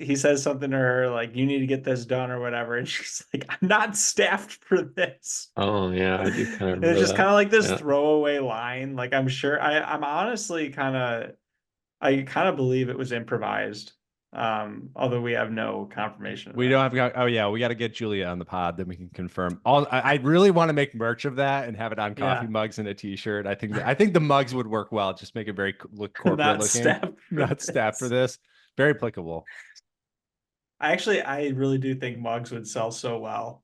something to her like, "You need to get this done" or whatever, and she's like, "I'm not staffed for this." Oh yeah, I do kind of And it's remember just that. kind of like this Yeah. throwaway line. Like I'm honestly I kind of believe it was improvised. Although we have no confirmation of We that. don't have. Oh yeah, we got to get Julia on the pod, then we can confirm. I really want to make merch of that and have it on coffee Yeah. mugs and a T-shirt. I think the mugs would work well. Just make it very look corporate Not looking. staffed for Not staffed for this. this. Very applicable. I really do think mugs would sell so well.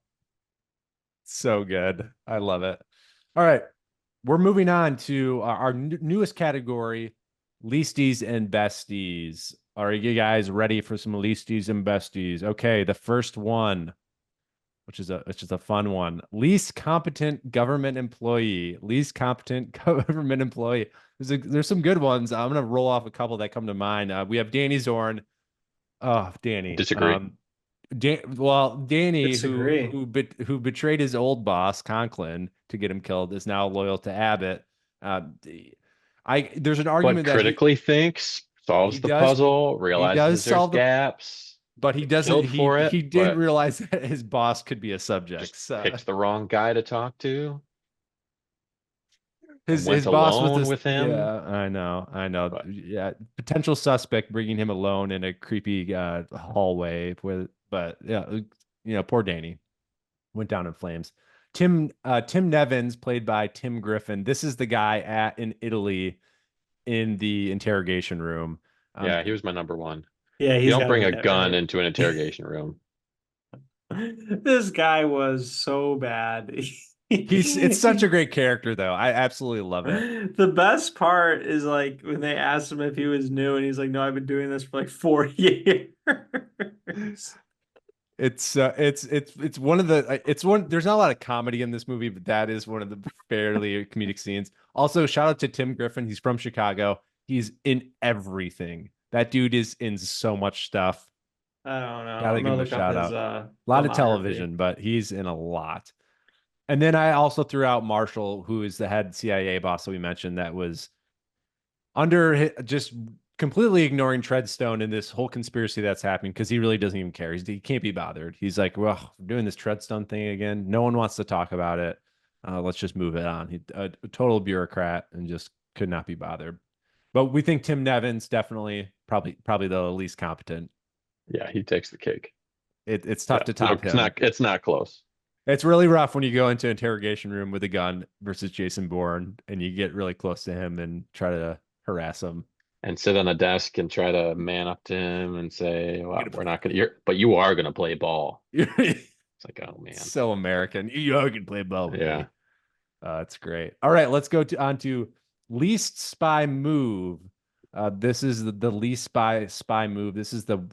So good. I love it. All right, we're moving on to our newest category, Leasties and Besties. Are you guys ready for some Leasties and Besties? Okay, the first one, which is a fun one. Least competent government employee. Least competent government employee. There's some good ones. I'm gonna roll off a couple that come to mind. We have Danny Zorn. Oh, Danny. Disagree. Danny, Disagree. who betrayed his old boss Conklin to get him killed, is now loyal to Abbott. Uh, there's an But argument that critically thinks, he solves the does puzzle, he does realizes there's solve the, gaps, but he gets doesn't killed for it, he didn't but realize that his boss could be a subject. just So picked the wrong guy to talk to and his went boss was alone this. with him. Yeah, I know. But Yeah, potential suspect bringing him alone in a creepy hallway with, but yeah, poor Danny went down in flames. Tim Nevins, played by Tim Griffin. This is the guy in Italy in the interrogation room. yeah, he was my number one. Yeah, You he's don't got to bring a win it, gun right? into an interrogation room. This guy was so bad. It's such a great character though. I absolutely love it. The best part is like when they asked him if he was new, and he's like, "No, I've been doing this for like 4 years." It's one of the it's one there's not a lot of comedy in this movie, but that is one of the fairly comedic scenes. Also, shout out to Tim Griffin. He's from Chicago. He's in everything. That dude is in so much stuff. I don't know. Gotta I'm give gonna him a look up shout his out. A lot of filmography. television, but he's in a lot. And then I also threw out Marshall, who is the head CIA boss that we mentioned, that was just completely ignoring Treadstone in this whole conspiracy that's happening because he really doesn't even care. He can't be bothered. He's like, well, we're doing this Treadstone thing again. No one wants to talk about it. Let's just move it on. He a total bureaucrat and just could not be bothered. But we think Tim Nevin's definitely probably the least competent. Yeah, he takes the cake. It's tough to No, top him. it's not close. It's really rough when you go into interrogation room with a gun versus Jason Bourne and you get really close to him and try to harass him. And sit on a desk and try to man up to him and say, well, Gonna we're not gonna but you are gonna play ball. It's like, oh man. So American. You can play ball with Yeah. me. That's great. All right, let's go on to least spy move. This is the least spy move. This is the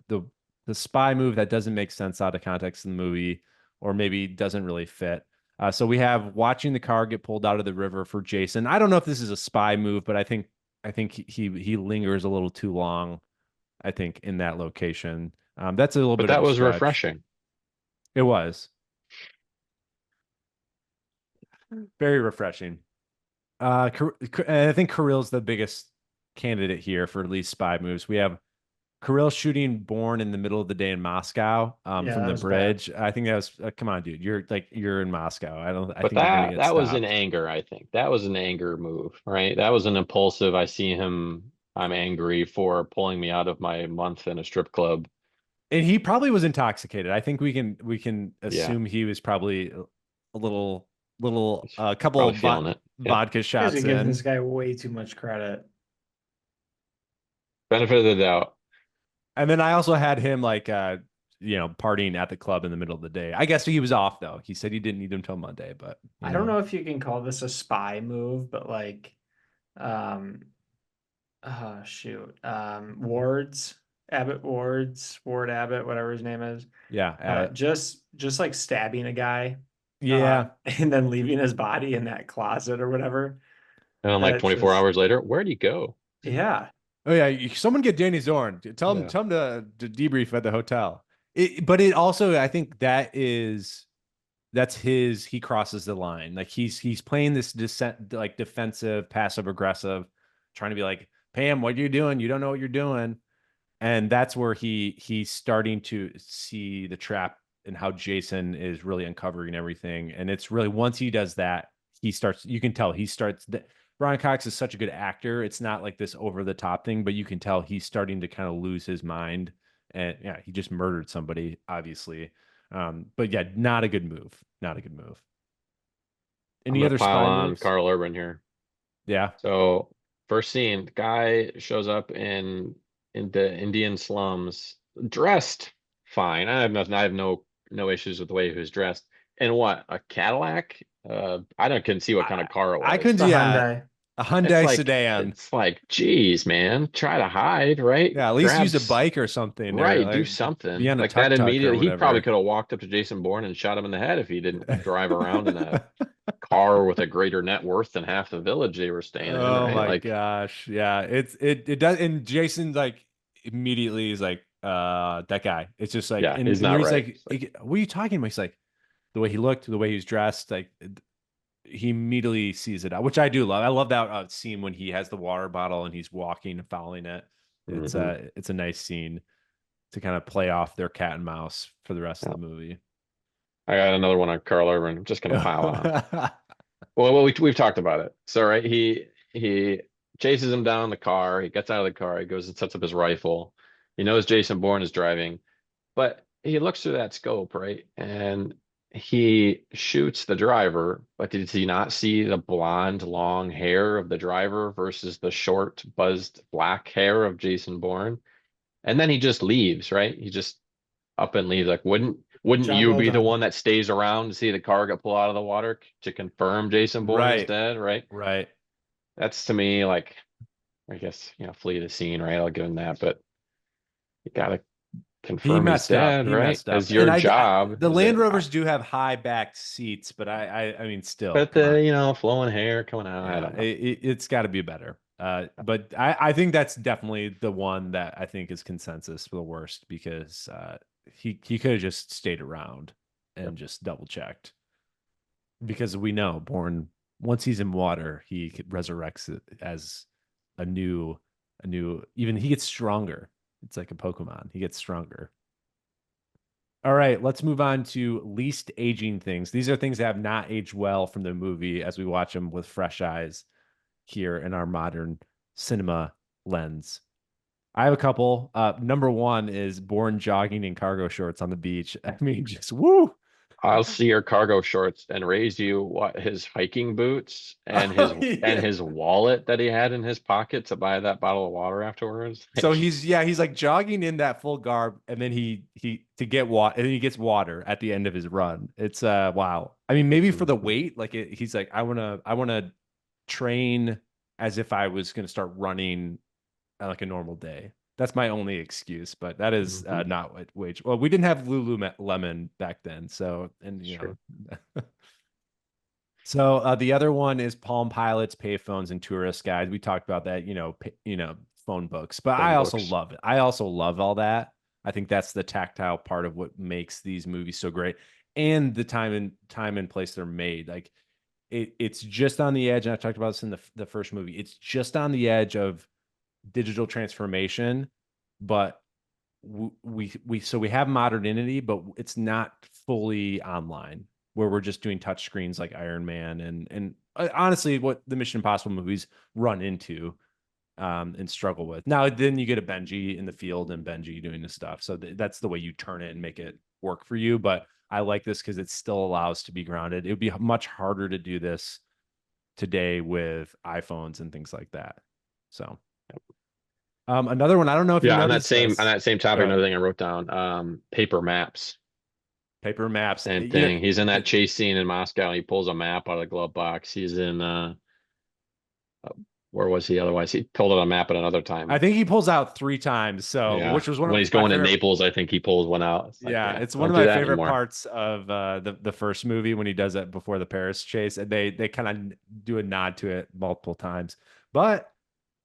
spy move that doesn't make sense out of context in the movie, or maybe doesn't really fit. So we have watching the car get pulled out of the river for Jason. I don't know if this is a spy move, but I think he lingers a little too long. I think in that location. That's a little But bit that of a was stretch. refreshing. It was very refreshing. I think Kirill's the biggest candidate here for least spy moves. We have Kirill shooting Bourne in the middle of the day in Moscow from that the was bad. bridge. I think that was come on, dude. You're in Moscow. I But think you're gonna get that was an stopped. anger, I think. That was an anger move, right? That was an impulsive. I'm angry for pulling me out of my month in a strip club. And he probably was intoxicated. I think we can Yeah. assume he was probably a little couple Probably of feeling it. Yeah. vodka You guys shots are giving in. this guy way too much credit. Benefit of the doubt. And then I also had him partying at the club in the middle of the day. I guess he was off though. He said he didn't need him till Monday, but I don't know if you can call this a spy move, but like, shoot, Ward Abbott, whatever his name is. Yeah, Just like stabbing a guy, yeah. and then leaving his body in that closet or whatever. And then like That's 24 just- hours later, where'd he go? Yeah. Oh yeah, someone get Danny Zorn. Tell him to debrief at the hotel. But it also, I think that's he crosses the line. Like he's playing this defensive, passive aggressive, trying to be like, Pam, what are you doing? You don't know what you're doing. And that's where he's starting to see the trap and how Jason is really uncovering everything. And it's really, once he does that, you can tell Brian Cox is such a good actor. It's not like this over the top thing, but you can tell he's starting to kind of lose his mind. And yeah, he just murdered somebody, obviously. But yeah, not a good move. Not a good move. Any other pile spy on moves? Carl Urban here. Yeah. So first scene, the guy shows up in the Indian slums, dressed fine. I have no issues with the way he was dressed. And what, a Cadillac? Couldn't see what kind of car it was. I couldn't The see Hyundai. a Hyundai It's sedan. It's like, geez, man, try to hide, right? Yeah, at least use a Grabs- bike or something. Right, or do be something on a like that tuk-tuk or immediately. He probably whatever. could have walked up to Jason Bourne and shot him in the head if he didn't drive around in a car with a greater net worth than half the village they were staying in, Oh right? my Like, gosh. Yeah. It does. And Jason's like immediately is like, that guy. It's just like, yeah, and, he's and not he's right. like, what are you talking about? He's like, the way he looked, the way he was dressed, like he immediately sees it out, which I do love. I love that scene when he has the water bottle and he's walking and following it. It's a nice scene to kind of play off their cat and mouse for the rest of the movie. I got another one on Carl Urban. I'm just gonna pile on. Well, we've talked about it. So right, he chases him down in the car. He gets out of the car. He goes and sets up his rifle. He knows Jason Bourne is driving, but he looks through that scope, right? And he shoots the driver, but did he not see the blonde, long hair of the driver versus the short, buzzed black hair of Jason Bourne? And then he just leaves, right? He just up and leaves. Like, wouldn't Job you well be the done. one that stays around to see the car get pulled out of the water to confirm Jason Bourne is Right. dead, right? Right. That's to me like, I guess, flee the scene, right? I'll give him that, but you gotta He confirm he's messed up. dead, He right? messed up. As your And job. the is Land it- Rovers do have high back seats, but I mean, still, But come on. the flowing hair coming out. I Yeah, don't know. it's got to be better. But I think that's definitely the one that I think is consensus for the worst because he could have just stayed around and just double checked because we know Bourne once he's in water he resurrects it as a new even he gets stronger. It's like a Pokemon. He gets stronger. All right, let's move on to least aging things. These are things that have not aged well from the movie as we watch them with fresh eyes here in our modern cinema lens. I have a couple. Number one is Bourne jogging in cargo shorts on the beach. I mean, just woo. I'll see your cargo shorts and raise you what his hiking boots and his Oh, yeah. wallet that he had in his pocket to buy that bottle of water afterwards. So he's like jogging in that full garb, and then he to get water, and then he gets water at the end of his run. It's wow. I mean, maybe for the weight, like he's like, I wanna train as if I was gonna start running like a normal day. That's my only excuse, but that is not what wage. Well, we didn't have Lululemon back then, so and Sure. So the other one is Palm Pilots, payphones, and tourist guides. We talked about that, phone books. But I Phone also books. love it. I also love all that. I think that's the tactile part of what makes these movies so great, and the time and place they're made. Like it's just on the edge. And I talked about this in the first movie. It's just on the edge of digital transformation, but we have modernity, but it's not fully online where we're just doing touch screens like Iron Man and honestly what the Mission Impossible movies run into and struggle with. Now then you get a Benji in the field and Benji doing the stuff. So that's the way you turn it and make it work for you. But I like this because it still allows to be grounded. It would be much harder to do this today with iPhones and things like that. So another one, I don't know if you Yeah, noticed this. on that same Go topic, ahead. another thing I wrote down, paper maps. Paper maps. Same thing. He's in that chase scene in Moscow. He pulls a map out of the glove box. He's in where was he otherwise? He pulled out a map at another I time. think he pulls out 3 times. So, Yeah. which was one When of he's my going to favorite. Naples, I think he pulls one out. It's like, Yeah, yeah, it's one don't of do my that favorite anymore. parts of the first movie when he does it before the Paris chase, and they kind of do a nod to it multiple times. But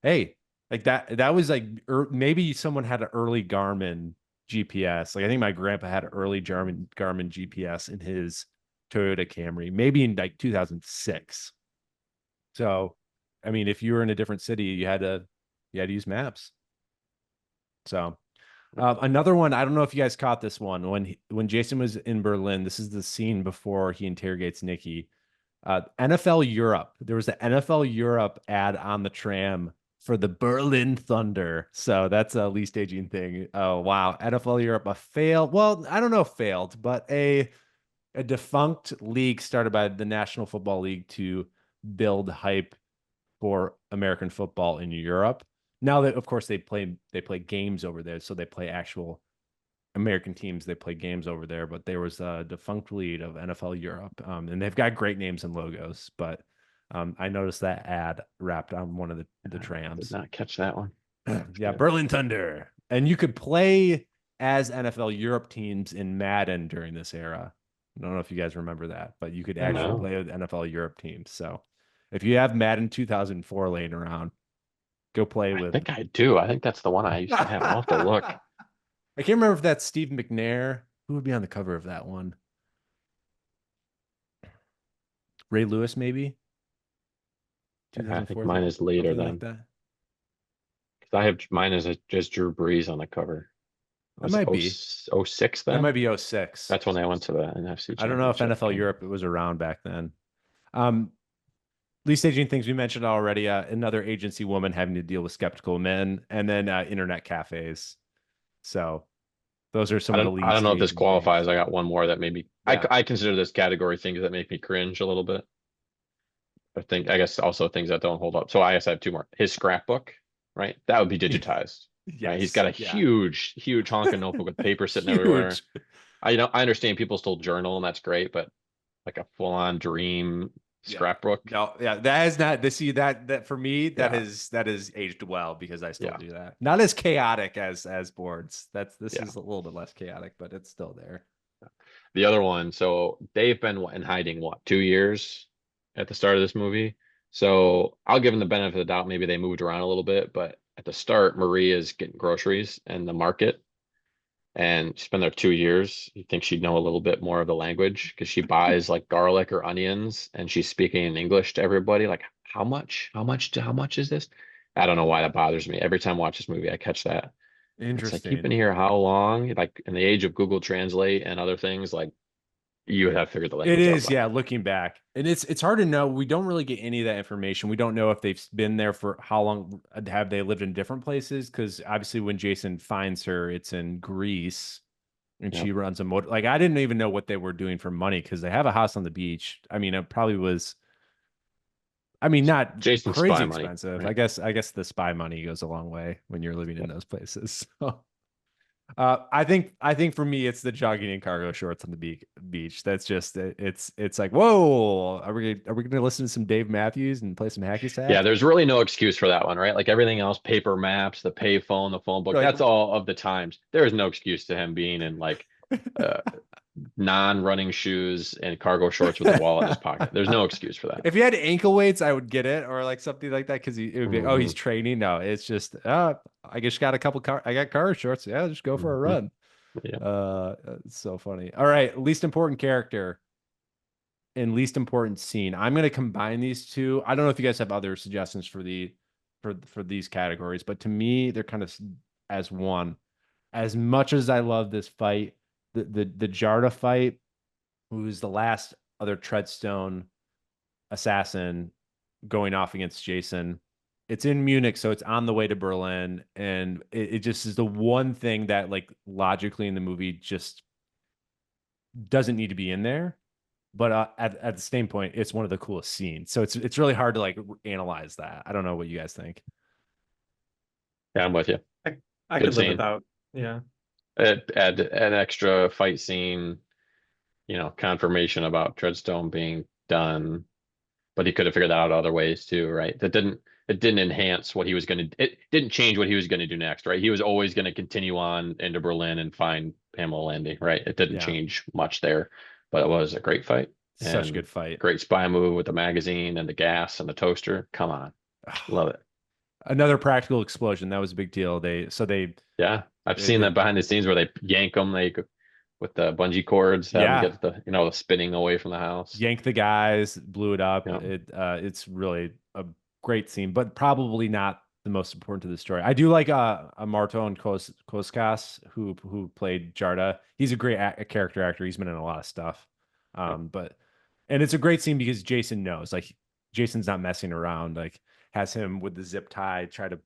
hey, like that was like maybe someone had an early Garmin GPS. Like I think my grandpa had an early Garmin GPS in his Toyota Camry, maybe in like 2006. So, I mean, if you were in a different city, you had to use maps. So, another one, I don't know if you guys caught this one when Jason was in Berlin. This is the scene before he interrogates Nikki. NFL Europe. There was an NFL Europe ad on the tram for the Berlin Thunder. So that's a least aging thing. Oh wow, NFL Europe, a fail. Well, I don't know, failed, but a defunct league started by the National Football League to build hype for American football in Europe. Now that of course they play games over there, so they play actual American teams. They play games over there, but there was a defunct lead of NFL Europe, and they've got great names and logos. But I noticed that ad wrapped on one of the I did trams. not catch that one. Yeah, Good. Berlin Thunder, and you could play as NFL Europe teams in Madden during this era. I don't know if you guys remember that, but you could actually No. play with NFL Europe teams. So if you have Madden 2004 laying around, go play I with. think I do. I think that's the one I used to have. I'll have to look. I can't remember if that's Steve McNair. Who would be on the cover of that one? Ray Lewis, maybe I think 2004, mine is later something like then. that. Because I have mine is just Drew Brees on the cover. It Was it might be. 06 That then? might be '06. That's when they went to the NFC I don't know if Championship NFL game. Europe was around back then. Um, least aging things we mentioned already. Another agency woman having to deal with skeptical men, and then internet cafes. So those are some of the I don't least know if this aging things. qualifies. I got one more that maybe Yeah. I consider this category things that make me cringe a little bit. I guess also things that don't hold up. So I guess I have two more. His scrapbook, right? That would be digitized, right? He's Yes. got a Yeah. huge honking notebook with paper sitting everywhere. Huge. I understand people still journal and that's great, but like a full-on dream Yeah. scrapbook. No, yeah, that is not the see that for me Yeah, that is aged well because I still yeah, do that. Not as chaotic as boards. This yeah. is a little bit less chaotic, but it's still there. The other one, so they've been in hiding what, 2 years at the start of this movie. So I'll give them the benefit of the doubt. Maybe they moved around a little bit, but at the start, Marie is getting groceries in the market and she's been there 2 years. You think she'd know a little bit more of the language because she buys like garlic or onions and she's speaking in English to everybody. Like, how much? How much is this? I don't know why that bothers me. Every time I watch this movie, I catch that. It's like you've been Interesting. here how long? Like in the age of Google Translate and other things, like you would have figured the It language out is, by yeah, now. looking back. And it's hard to know. We don't really get any of that information. We don't know if they've been there for how long, have they lived in different places? Because obviously when Jason finds her, it's in Greece and Yeah. she runs a motor. Like I didn't even know what they were doing for money because they have a house on the beach. I mean, it probably was, I mean, not Jason crazy spy money, expensive. right? I guess the spy money goes a long way when you're living in Yep. those places. So I think for me it's the jogging in cargo shorts on the beach. That's just it's like whoa, are we gonna listen to some Dave Matthews and play some hacky Yeah, sack? there's really no excuse for that one, right? Like everything else, paper maps, the pay phone, the phone book, Like that's all of the times. There is no excuse to him being in like uh, non-running shoes and cargo shorts with a wallet in his pocket. There's no excuse for that. if he had ankle weights, I would get it or like something like that because it would be oh he's Hmm. training. No, it's just I just got a couple car I got cargo shorts. Yeah, just go for a Hmm. run. Yeah. It's so funny. All right, least important character and least important scene. I'm going to combine these two. I don't know if you guys have other suggestions for for these categories, but to me, they're kind of as one. As much as I love this fight, the Jarda fight, who's the last other Treadstone assassin going off against Jason. It's in Munich, so it's on the way to Berlin, and it just is the one thing that like logically in the movie just doesn't need to be in there, but at the same point, it's one of the coolest scenes. So it's really hard to like analyze that. I don't know what you guys think. Yeah, I'm with you. I, I Good could live scene. without. Yeah. Add an extra fight scene, confirmation about Treadstone being done, but he could have figured that out other ways too, right? It didn't enhance what he was going to, it didn't change what he was going to do next, right? He was always going to continue on into Berlin and find Pamela Landy, right? It didn't Yeah, change much there, but it was a great fight such a and good fight. great spy move with the magazine and the gas and the toaster. Come on. Love it. Another practical explosion. That was a big deal. Yeah. I've seen They that behind the scenes where they yank them, with the bungee cords, have them yeah, get the spinning away from the house. yanked the guys, blew it up. Yeah. It's really a great scene, but probably not the most important to the story. I do like a Marton Koskas who played Jarda. He's a great character actor. He's been in a lot of stuff. Yeah. But and it's a great scene because Jason knows like Jason's not messing around. Like has him with the zip tie, try to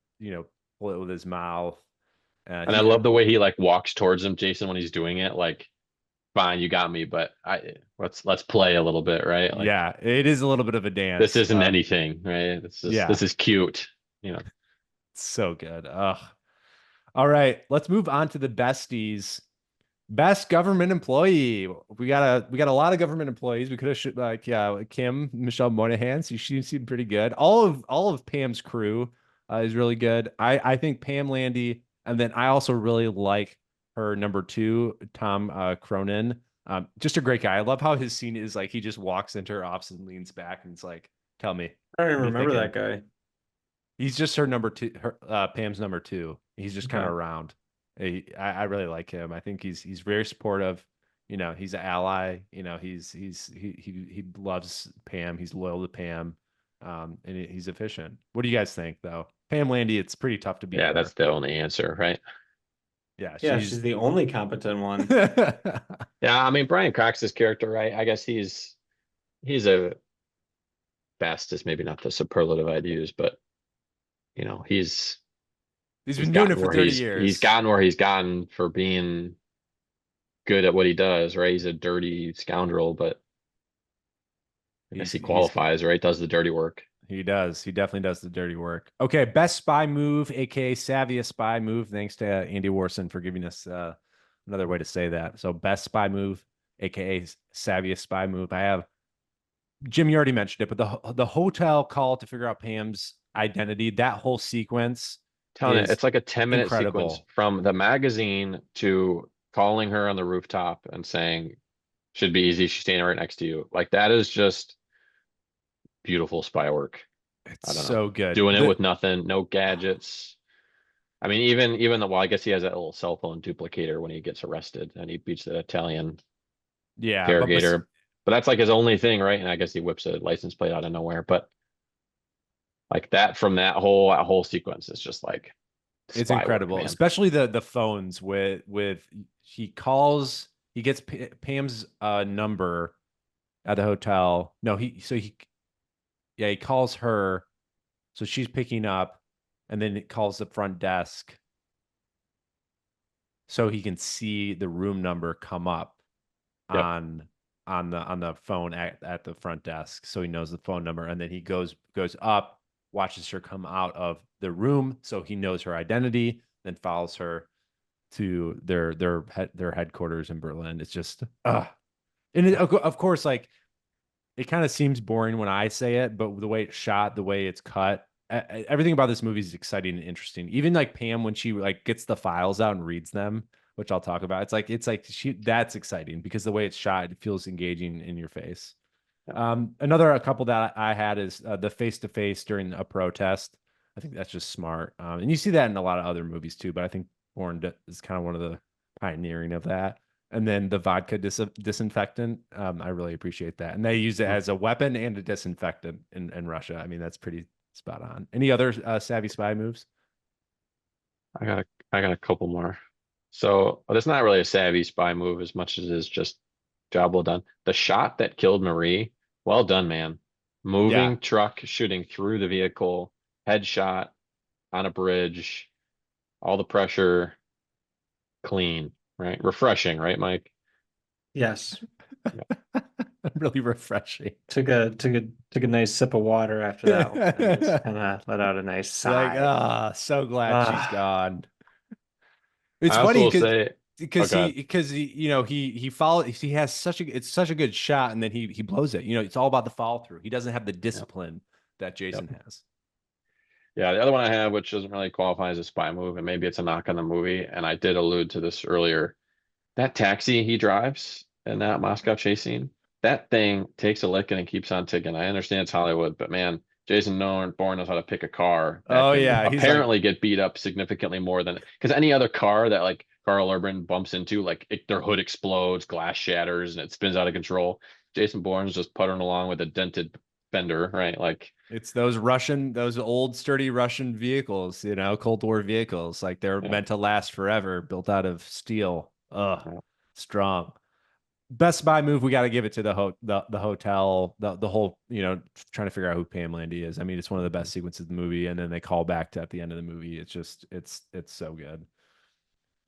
pull it with his mouth. And I love the way he like walks towards him, Jason, when he's doing it. Like, fine, you got me, but let's play a little bit, right? Like yeah, it is a little bit of a this dance. isn't anything, right? Yeah, this is cute, you know. so good. Ugh. All right, let's move on to the besties. Best government employee. We got a lot of government employees. We could have like yeah, Kim Michelle Moynihan. She seemed pretty good. All of Pam's crew is really good. I think Pam Landy, and then I also really like her number two, Tom Cronin. Just a great guy. I love how his scene is like he just walks into her office and leans back and it's like, tell me, I don't even what are you remember thinking? that guy. He's just her number two, her Pam's number two. He's just kind of Okay. around. I really like him. I think he's very supportive. He's an ally. He loves Pam. He's loyal to Pam. And he's efficient. What do you guys think, though? Pam Landy, it's pretty tough to beat Yeah, that's her. the only answer, right? Yeah, Yeah, she's she's the only competent one. Yeah, I mean Brian Cox's character, right? I guess he's a best is maybe not the superlative I'd use, but you know, he's he's he's been doing it gotten for where 30 he's years. gotten where he's gotten for being good at what he does, right? He's a dirty scoundrel, but I guess he He's qualifies, right? Does the dirty work. He does. He definitely does the dirty work. Okay, best spy move, aka savviest spy move. Thanks to Andy Warson for giving us another way to say that. So best spy move, aka savviest spy move. I have Jim. You already mentioned it, but the hotel call to figure out Pam's identity. That whole sequence Telling it, is it's like a 10-minute sequence incredible. from the magazine to calling her on the rooftop and saying, should be easy. She's standing right next to you. Like that is just beautiful spy work. It's I don't know. so good. Doing it with nothing, no gadgets. I mean, even well, I guess he has that little cell phone duplicator when he gets arrested and he beats the Italian Yeah, interrogator. But that's like his only thing, right? And I guess he whips a license plate out of nowhere. But Like that from that whole sequence is just like It's spy work, incredible, man. especially the phones with he gets Pam's number at the hotel. No, he calls her, so she's picking up, and then it calls the front desk so he can see the room number come up Yep. on the phone at the front desk, so he knows the phone number, and then he goes up, watches her come out of the room, so he knows her identity, then follows her to their headquarters in Berlin. It's just and of course, like, it kind of seems boring when I say it, but the way it's shot, the way it's cut, everything about this movie is exciting and interesting. Even like Pam, when she like gets the files out and reads them, which I'll talk about, it's like that's exciting because the way it's shot, it feels engaging in your face. A couple that I had is the face to face during a protest. I think that's just smart, and you see that in a lot of other movies too. But I think Bourne is kind of one of the pioneering of that. And then the vodka disinfectant, I really appreciate that. And they use it as a weapon and a disinfectant in Russia. I mean, that's pretty spot on. Any other savvy spy moves? I got a couple more. So that's not really a savvy spy move as much as it is just job well done. The shot that killed Marie, well done, man. Yeah. Moving truck shooting through the vehicle, headshot on a bridge, all the pressure, clean, right? Refreshing, right, Mike? Yes. Really refreshing. Took a nice sip of water after that one, and just kind of let out a nice You're like, sigh. so glad she's Ah, gone. It's I also funny will say, oh God, because he follow he has it's such a good shot, and then he blows it. It's all about the follow through. He doesn't have the yep, discipline that yep. Jason has. Yeah, the other one I have, which doesn't really qualify as a spy move, and maybe it's a knock on the movie, and I did allude to this earlier. That taxi he drives in that Moscow chase scene, that thing takes a licking and keeps on ticking. I understand it's Hollywood, but man, Jason Bourne knows how to pick a car that Oh can yeah, he's like, apparently get beat up significantly more than because any other car that like Carl Urban bumps into, like their hood explodes, glass shatters, and it spins out of control. Jason Bourne's just puttering along with a dented fender, right? Like, it's those old sturdy Russian vehicles, Cold War vehicles. Like, they're yeah, meant to last forever, built out of steel. Ugh, yeah. strong. Best Buy move, we got to give it to the hotel, the whole, trying to figure out who Pam Landy is. I mean, it's one of the best sequences of the movie, and then they call back to at the end of the movie. It's just it's so good.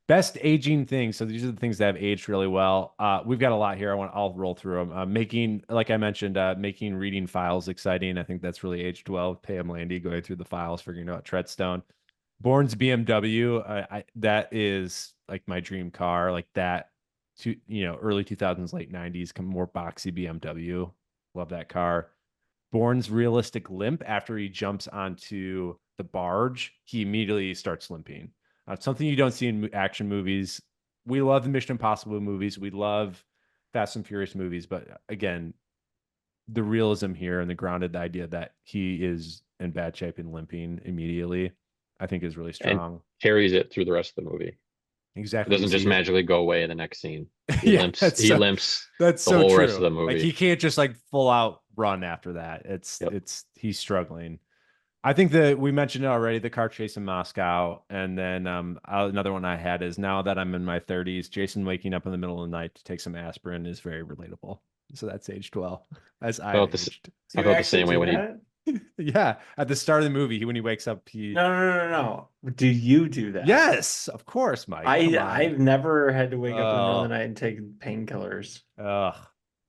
Best aging things. So these are the things that have aged really well. We've got a lot here. I'll roll through them. Making, like I mentioned, making reading files exciting. I think that's really aged well. Pam Landy going through the files, figuring out Treadstone. Bourne's BMW. That is like my dream car. Like that, early 2000s, late 90s, more boxy BMW. Love that car. Bourne's realistic limp after he jumps onto the barge, he immediately starts limping. Something you don't see in action movies. We love the Mission Impossible movies. We love Fast and Furious movies. But again, the realism here and the grounded idea that he is in bad shape and limping immediately, I think is really And strong. carries it through the rest of the movie. It Exactly. You doesn't just see it. magically go away in the next scene. He Yeah, limps. He limps that's the so whole rest of true. the Like, movie. he can't just like full out run after that. Yep. He's struggling. I think that we mentioned it already, the car chase in Moscow. And then another one I had is, now that I'm in my 30s, Jason waking up in the middle of the night to take some aspirin is very relatable. So that's aged well, as I I've felt this. aged. do I you felt the actually same way do when he. that? Yeah, at the start of the movie, when he wakes up, No. Do you do that? yes, of course, Mike. Come on. I've never had to wake up in the middle of Oh, the night and take painkillers. ugh.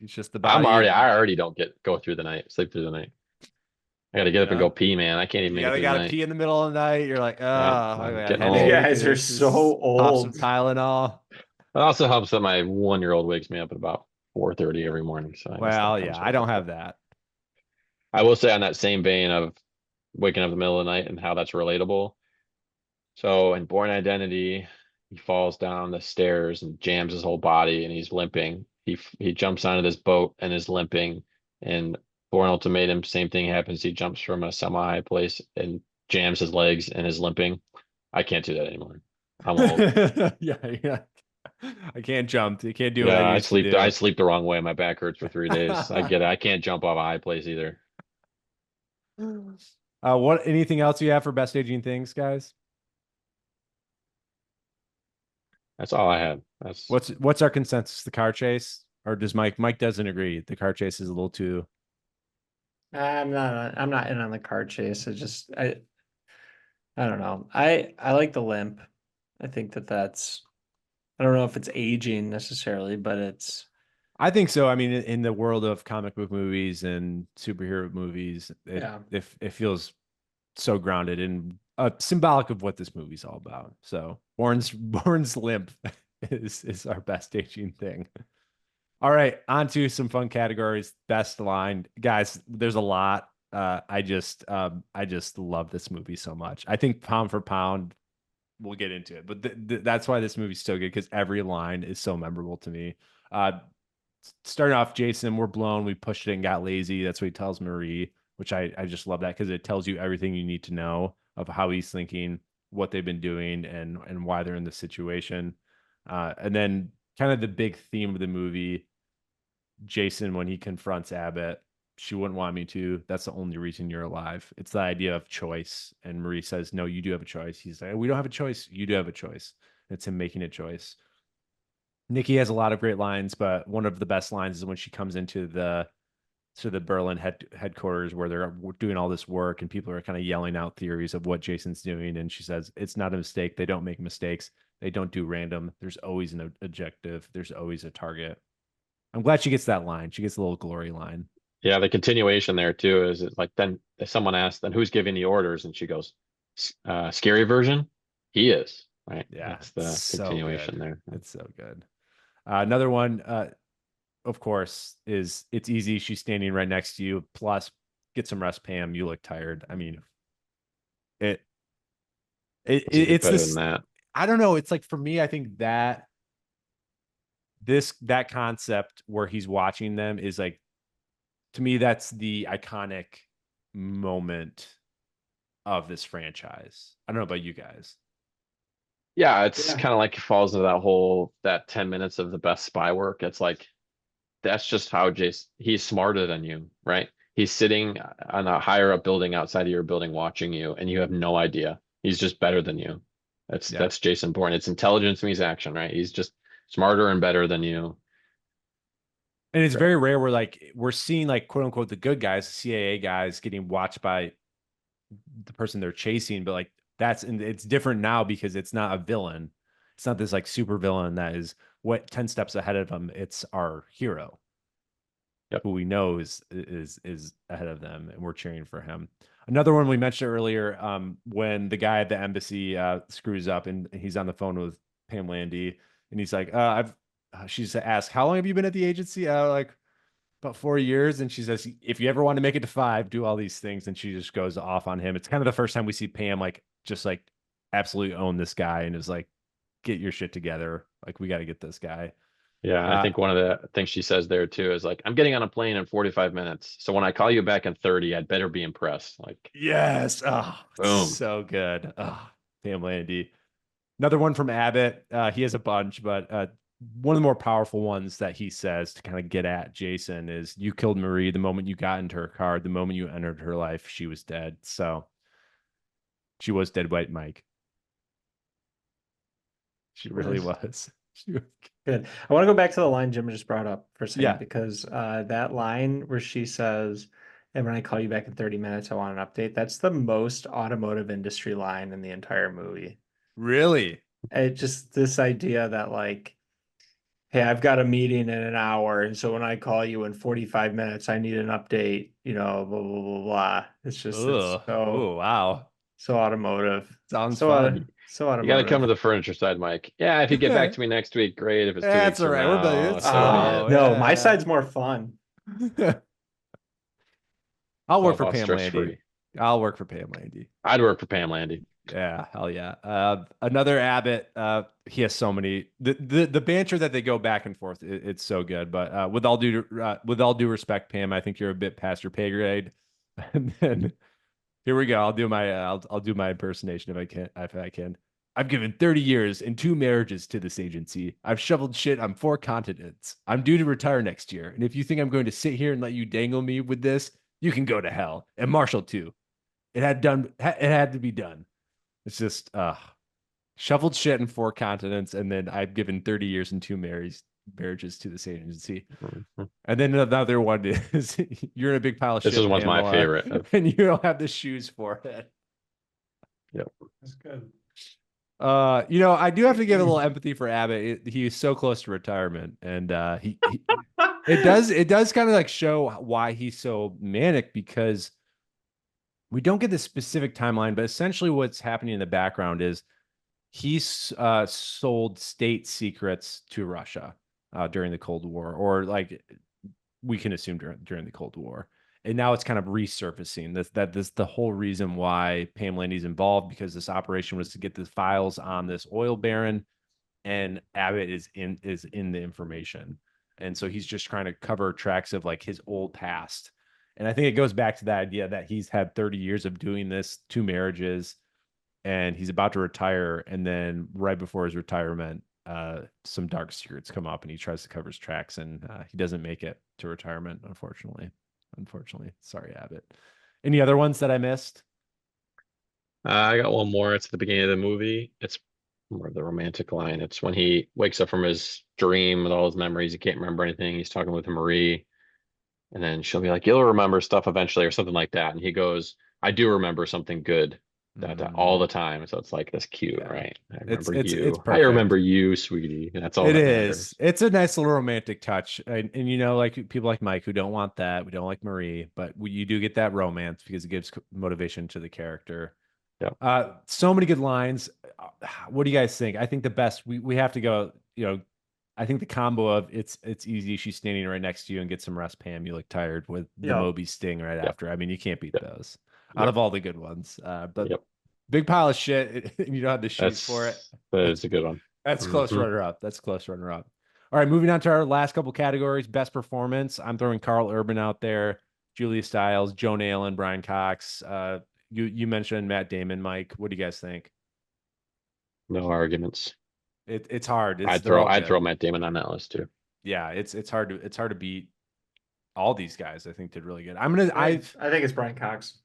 It's just the I'm already. body. I already don't go through the night, sleep through the night. I got to get up and Yeah. go pee, man. I can't even You make it gotta through the gotta night. pee in the middle of the night. You're like, oh, Yeah, I I'm got a getting You old. headache. guys are It's so just pop some old. Tylenol. It also helps that my 1-year-old wakes me up at about 4:30 every morning, so I guess that Well, comes yeah, I with don't it. have But that. I will say on that same vein of waking up in the middle of the night and how that's relatable. So in Born Identity, he falls down the stairs and jams his whole body, and he's limping. He jumps onto this boat and is limping. And Born Ultimatum, same thing happens. He jumps from a semi-high place and jams his legs and is limping. I can't do that anymore. I'm old. Yeah. I can't jump. I can't do what I Yeah, used to I do. sleep the wrong way. My back hurts for 3 days. I get it. I can't jump off a high place either. Anything else you have for best aging things, guys? That's all I had. That's What's our consensus? The car chase, or does Mike doesn't agree? The car chase is a little too. I'm not in on the car chase. I don't know. I like the limp. I think that's I don't know if it's aging necessarily, but it's I think so. I mean, in the world of comic book movies and superhero movies, yeah. it feels so grounded and symbolic of what this movie's all about. So Bourne's limp is our best aging thing. All right, on to some fun categories. Best line, guys. There's a lot. I just love this movie so much. I think pound for pound, we'll get into it, but that's why this movie's so good because every line is so memorable to me. Uh, Starting off, Jason, we're blown. We pushed it and got lazy. That's what he tells Marie, which I just love that because it tells you everything you need to know of how he's thinking, what they've been doing, and why they're in this situation. And then kind of the big theme of the movie, Jason, when he confronts Abbott, she wouldn't want me to. That's the only reason you're alive. It's the idea of choice. And Marie says, no, you do have a choice. He's like, we don't have a choice. You do have a choice. It's him making a choice. Nikki has a lot of great lines, but one of the best lines is when she comes into the Berlin headquarters where they're doing all this work and people are kind of yelling out theories of what Jason's doing. And she says, it's not a mistake. They don't make mistakes. They don't do random. There's always an objective. There's always a target. I'm glad she gets that line. She gets a little glory line. yeah. The continuation there too is it like then if someone asks, then who's giving the orders, and she goes, "Scary version, he is." Right. Yeah, That's it's the so continuation good. there. It's so good. Another one, of course, is it's easy. She's standing right next to you. Plus, get some rest, Pam. You look tired. I mean, it, Doesn't get it's better than this. that. I don't know. It's like for me, I think that that concept where he's watching them is like to me that's the iconic moment of this franchise. I don't know about you guys. Yeah, it's Yeah. kind of like it falls into that 10 minutes of the best spy work. It's like that's just how Jason he's smarter than you, right? He's sitting on a higher up building outside of your building watching you, and you have no idea. He's just better than you. Yeah. That's Jason Bourne. It's intelligence meets action, right? He's just smarter and better than you. And it's Right. very rare where like we're seeing like quote unquote the good guys, the CIA guys getting watched by the person they're chasing, but like and it's different now because it's not a villain. It's not this like super villain that is what 10 steps ahead of them. It's our hero Yep. who we know is ahead of them and we're cheering for him. Another one we mentioned earlier, when the guy at the embassy screws up and he's on the phone with Pam Landy and he's like, she's asked, how long have you been at the agency? Like about 4 years. And she says, if you ever want to make it to 5, do all these things. And she just goes off on him. It's kind of the first time we see Pam like just like absolutely own this guy and is like, get your shit together. Like, we got to get this guy. Yeah, I Uh, think one of the things she says there too is like, I'm getting on a plane in 45 minutes. So when I call you back in 30, I'd better be impressed. Like, yes. Oh, it's boom. so good. Oh, Pam Landy. Another one from Abbott. He has a bunch, but one of the more powerful ones that he says to kind of get at Jason is, you killed Marie the moment you got into her car. The moment you entered her life, she was dead. So she was dead white, Mike. She really Was was. She was. good. I want to go back to the line Jim just brought up for a second Yeah, because that line where she says, and when I call you back in 30 minutes, I want an update. That's the most automotive industry line in the entire movie. really. It just this idea that like, hey, I've got a meeting in an hour, and so when I call you in 45 minutes, I need an update, blah blah blah blah. It's Ugh. Oh, wow. so automotive. Sounds So fun. so You got to come to automotive. the furniture side, Mike. Yeah, if you get back to me next week, great. If it's 2 weeks That's all from right. We're about now, it's so be slow. it. No, my Yeah. side's more fun. I'll It's all work for about Pam stress Landy. free. I'll work for Pam Landy. I'd work for Pam Landy. Yeah, hell yeah. Another Abbott. He has so many. The banter that they go back and forth, it's so good. But with all due respect, Pam, I think you're a bit past your pay grade. And then here we go. I'll do my impersonation if I can. If I can. I've given 30 years and 2 marriages to this agency. I've shoveled shit on 4 continents. I'm due to retire next year. And if you think I'm going to sit here and let you dangle me with this, you can go to hell. And Marshall too. It had to be done. It's just shuffled shit in 4 continents, and then I've given 30 years and 2 marriages to this agency. Mhm. And then another one is you're in a big pile of This shit, is one's my Pamela, favorite of, and you don't have the shoes for it. yep. That's good. I do have to give a little empathy for Abbott. He was so close to retirement, and it does kind of like show why he's so manic, because we don't get the specific timeline, but essentially what's happening in the background is he's sold state secrets to Russia during the Cold War, or like we can assume during the Cold War. And now it's kind of resurfacing this the whole reason why Pam Landy's involved, because this operation was to get the files on this oil baron, and Abbott is in the information. And so he's just trying to cover tracks of like his old past. And I think it goes back to that idea that he's had 30 years of doing this, 2 marriages, and he's about to retire. And then right before his retirement, some dark secrets come up, and he tries to cover his tracks, and he doesn't make it to retirement, unfortunately. Sorry, Abbott. Any other ones that I missed? I got one more. It's at the beginning of the movie. It's more of the romantic line. It's when he wakes up from his dream with all his memories. He can't remember anything. He's talking with Marie, and then she'll be like, "You'll remember stuff eventually," or something like that. And he goes, "I do remember something good." That all the time. So it's like that's cute, Yeah. right? I It's remember it's you. I perfect. remember you, sweetie. That's all It that is. matters. It's a nice little romantic touch. And like people like Mike who don't want that. We don't like Marie, but you do get that romance because it gives motivation to the character. Yeah. So many good lines. What do you guys think? I think the best we have to go, I think the combo of it's easy. She's standing right next to you, and get some rest, Pam. You look tired, with the Yeah. Moby Sting right Yep. after. I mean, you can't beat Yep. those out Yep. of all the good ones. But Yep. big pile of shit, and you don't have the shoes for it. That That's is a good one. that's close Mhm. runner up. That's close runner up. All right, moving on to our last couple categories. Best performance. I'm throwing Carl Urban out there, Julia Stiles, Joan Allen, Brian Cox. You mentioned Matt Damon, Mike. What do you guys think? No arguments. It's hard. I'd They're throw all I'd good. throw Matt Damon on that list too. Yeah, it's hard to beat. All these guys I think did really good. I think it's Brian Cox.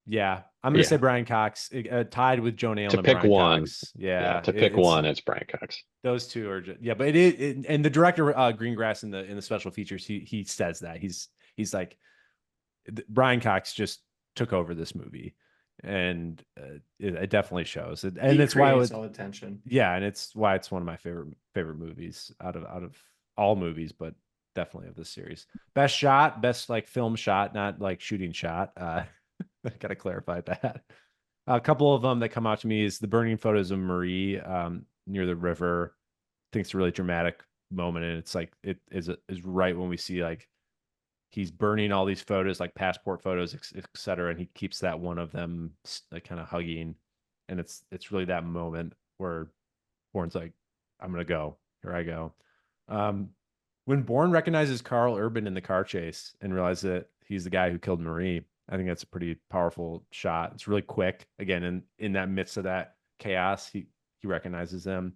I'm gonna say Yeah. Brian Cox, tied with Joan Allen To and pick Brian one. Cox. Yeah, Yeah, to pick it's one, it's Brian Cox. those two are just, yeah, but and the director Greengrass in the special features, he says that he's like, Brian Cox just took over this movie, and it definitely shows. And He it's why creates all attention. yeah, and it's why it's one of my favorite movies out of all movies, but definitely of this series. Best shot, best like film shot, not like shooting shot. I gotta clarify that. A couple of them that come out to me is the burning photos of Marie near the river. I think it's a really dramatic moment, and it's like it is right when we see like he's burning all these photos, like passport photos, etc., and he keeps that one of them like kind of hugging, and it's really that moment where Bourne's like, "I'm gonna go. Here I go." Um, when Bourne recognizes Carl Urban in the car chase and realizes that he's the guy who killed Marie, I think that's a pretty powerful shot. It's really quick. Again, in that midst of that chaos, he recognizes them.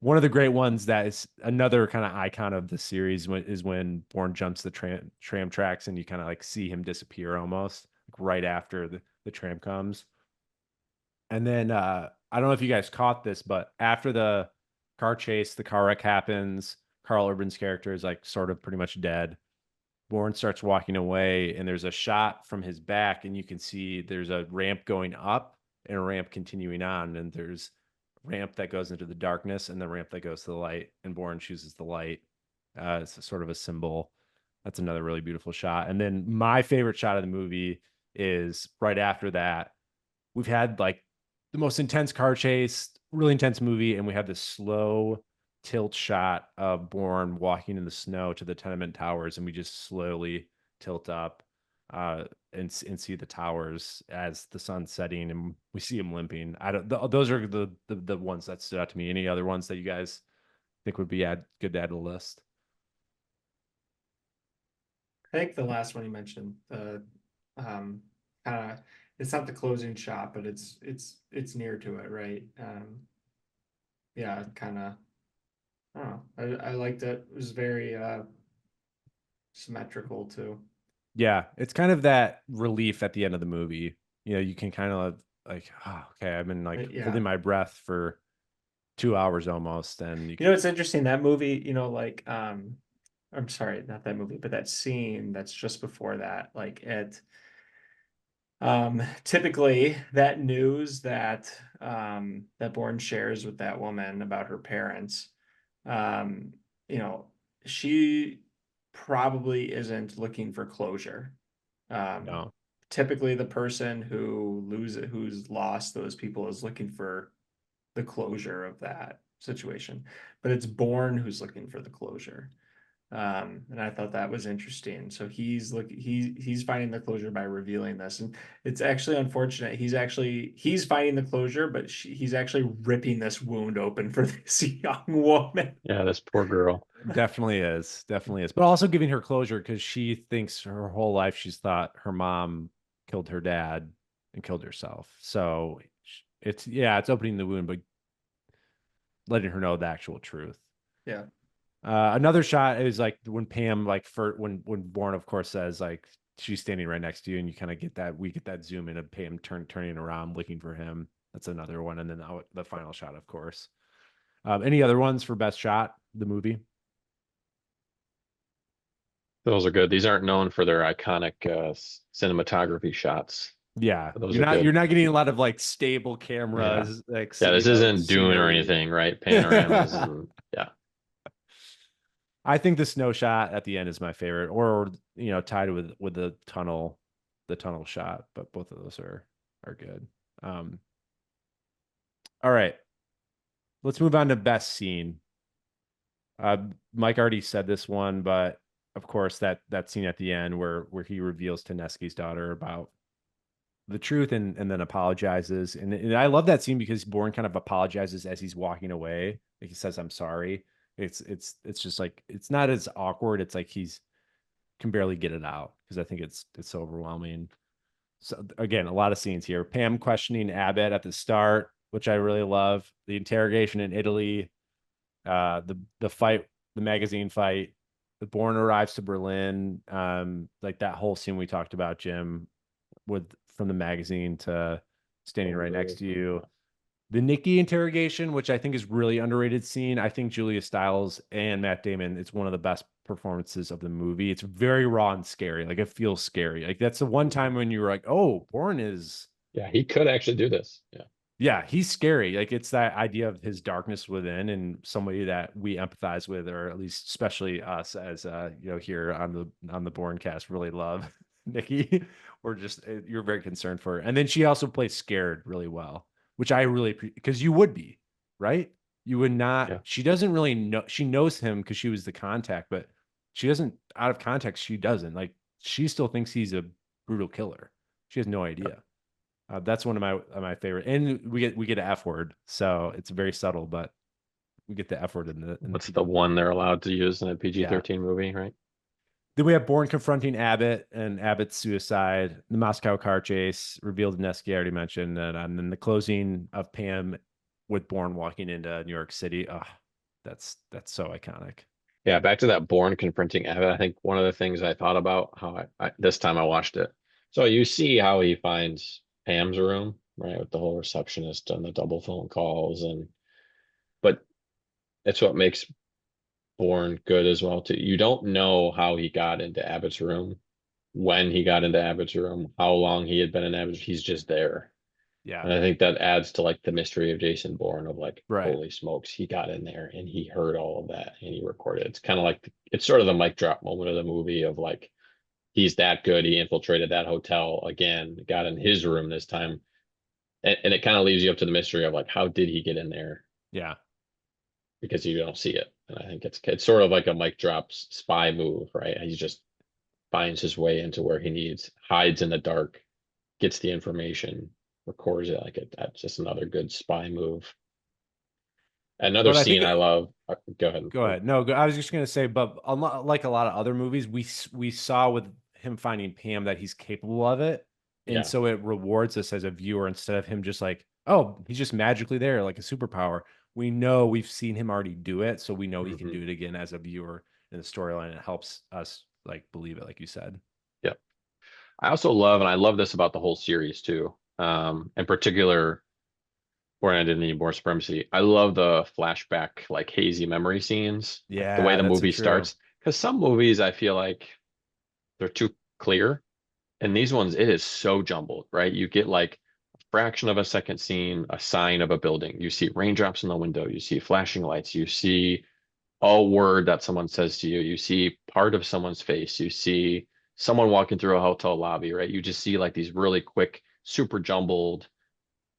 One of the great ones that is another kind of icon of the series is when Bourne jumps the tram tracks, and you kind of like see him disappear almost like right after the tram comes. And then I don't know if you guys caught this, but after the car chase, the car wreck happens. Carl Urban's character is like sort of pretty much dead. Bourne starts walking away, and there's a shot from his back, and you can see there's a ramp going up and a ramp continuing on, and there's a ramp that goes into the darkness and the ramp that goes to the light, and Bourne chooses the light. It's a sort of a symbol. That's another really beautiful shot. And then my favorite shot of the movie is right after that. We've had like the most intense car chase, really intense movie, and we have this slow tilt shot of Bourne walking in the snow to the tenement towers, and we just slowly tilt up and see the towers as the sun's setting, and we see him limping. Those are the ones that stood out to me. Any other ones that you guys think would be good to add to the list? I think the last one you mentioned, the kind of, it's not the closing shot, but it's near to it, right? Yeah, kind of. I don't know. I liked it. It was very symmetrical too. Yeah, it's kind of that relief at the end of the movie you can kind of like, oh, okay, I've been like Yeah. holding my breath for 2 hours almost, and It's interesting that movie, I'm sorry, not that movie, but that scene that's just before that, like typically that news that Bourne shares with that woman about her parents, um, you know, she probably isn't looking for closure. Um, no, typically the person who's lost those people is looking for the closure of that situation, but it's Bourne who's looking for the closure. And I thought that was interesting. So he's finding the closure by revealing this, and it's actually unfortunate. He's finding the closure, but he's actually ripping this wound open for this young woman. Yeah, this poor girl. definitely is, but also giving her closure because she thinks her whole life she's thought her mom killed her dad and killed herself. So it's opening the wound, but letting her know the actual truth. Yeah. Another shot is like when Pam, like when Bourne, of course, says like she's standing right next to you, and you kind of we get that zoom in of Pam turning around, looking for him. That's another one, and then the final shot, of course. Any other ones for best shot? The movie. Those are good. These aren't known for their iconic cinematography shots. Yeah, But those you're are not good. you're not getting a lot of like stable Yeah. cameras, like Yeah, this isn't Dune or scenery. anything, right? Panoramas and yeah. I think the snow shot at the end is my favorite, or tied with the tunnel shot. But both of those are good. Um, all right, let's move on to best scene. Mike already said this one, but of course that scene at the end where he reveals to Neski's daughter about the truth and then apologizes, and I love that scene because Bourne kind of apologizes as he's walking away. Like he says, "I'm sorry." It's just like it's not as awkward. It's like he's can barely get it out because I think it's so overwhelming. So again, a lot of scenes here. Pam questioning Abbott at the start, which I really love. The interrogation in Italy, the fight, the magazine fight. The Bourne arrives to Berlin. Like that whole scene we talked about, Jim, with from the magazine to standing right next to you. The Nikki interrogation, which I think is really underrated scene. I think Julia Stiles and Matt Damon, it's one of the best performances of the movie. It's very raw and scary. Like it feels scary. Like that's the one time when you were like, oh, Bourne is, Yeah, he could actually do this. Yeah. yeah, he's scary. Like it's that idea of his darkness within and somebody that we empathize with, or at least especially us as here on the Bournecast really love Nikki. We're just you're very concerned for her. And then she also plays scared really well, which I really because you would be, right? You would not, Yeah. she doesn't really know, she knows him because she was the contact, but she doesn't out of context, she doesn't. Like she still thinks he's a brutal killer. She has no idea. That's one of my favorite, and we get an F word, so it's very subtle, but we get the F word in the What's the one they're allowed to use in a yeah. PG-13 movie, right? Then we have Bourne confronting Abbott and Abbott's suicide, the Moscow car chase, revealed Nesky, I already mentioned, and then the closing of Pam with Bourne walking into New York City. Oh, that's so iconic. Yeah, back to that Bourne confronting Abbott. I think one of the things I thought about how this time I watched it. So you see how he finds Pam's room, right, with the whole receptionist and the double phone calls, and but it's what makes Bourne good as well too. You don't know how he got into Abbott's room, when he got into Abbott's room, how long he had been in Abbott's. He's just there. Yeah, And I think that adds to like the mystery of Jason Bourne of like, right. holy smokes, he got in there and he heard all of that and he recorded. It's kind of like it's sort of the mic drop moment of the movie of like he's that good. He infiltrated that hotel again, got in his room this time. And it kind of leaves you up to the mystery of like how did he get in there? Yeah, Because you don't see it. And I think it's sort of like a mic drop spy move, right? He just finds his way into where he needs, hides in the dark, gets the information, records it like it. That's just another good spy move. Another but I think scene I love. Go ahead. go ahead. No, I was just gonna say, but like a lot of other movies, we saw with him finding Pam that he's capable of it, and Yeah. so it rewards us as a viewer instead of him just like, oh, he's just magically there, like a superpower. We know we've seen him already do it, so we know he can Hmm. do it again as a viewer in the storyline. It helps us like believe it, like you said. Yeah. I also love, and I love this about the whole series too. In particular, Bourne Identity, Bourne Supremacy. I love the flashback, like hazy memory scenes, like the way Yeah, the that's so movie true. starts. Because some movies, I feel like they're too clear, and these ones, it is so jumbled, right? You get like a fraction of a second scene, a sign of a building. You see raindrops in the window. You see flashing lights. You see a word that someone says to you. You see part of someone's face. You see someone walking through a hotel lobby, right? You just see like these really quick, super jumbled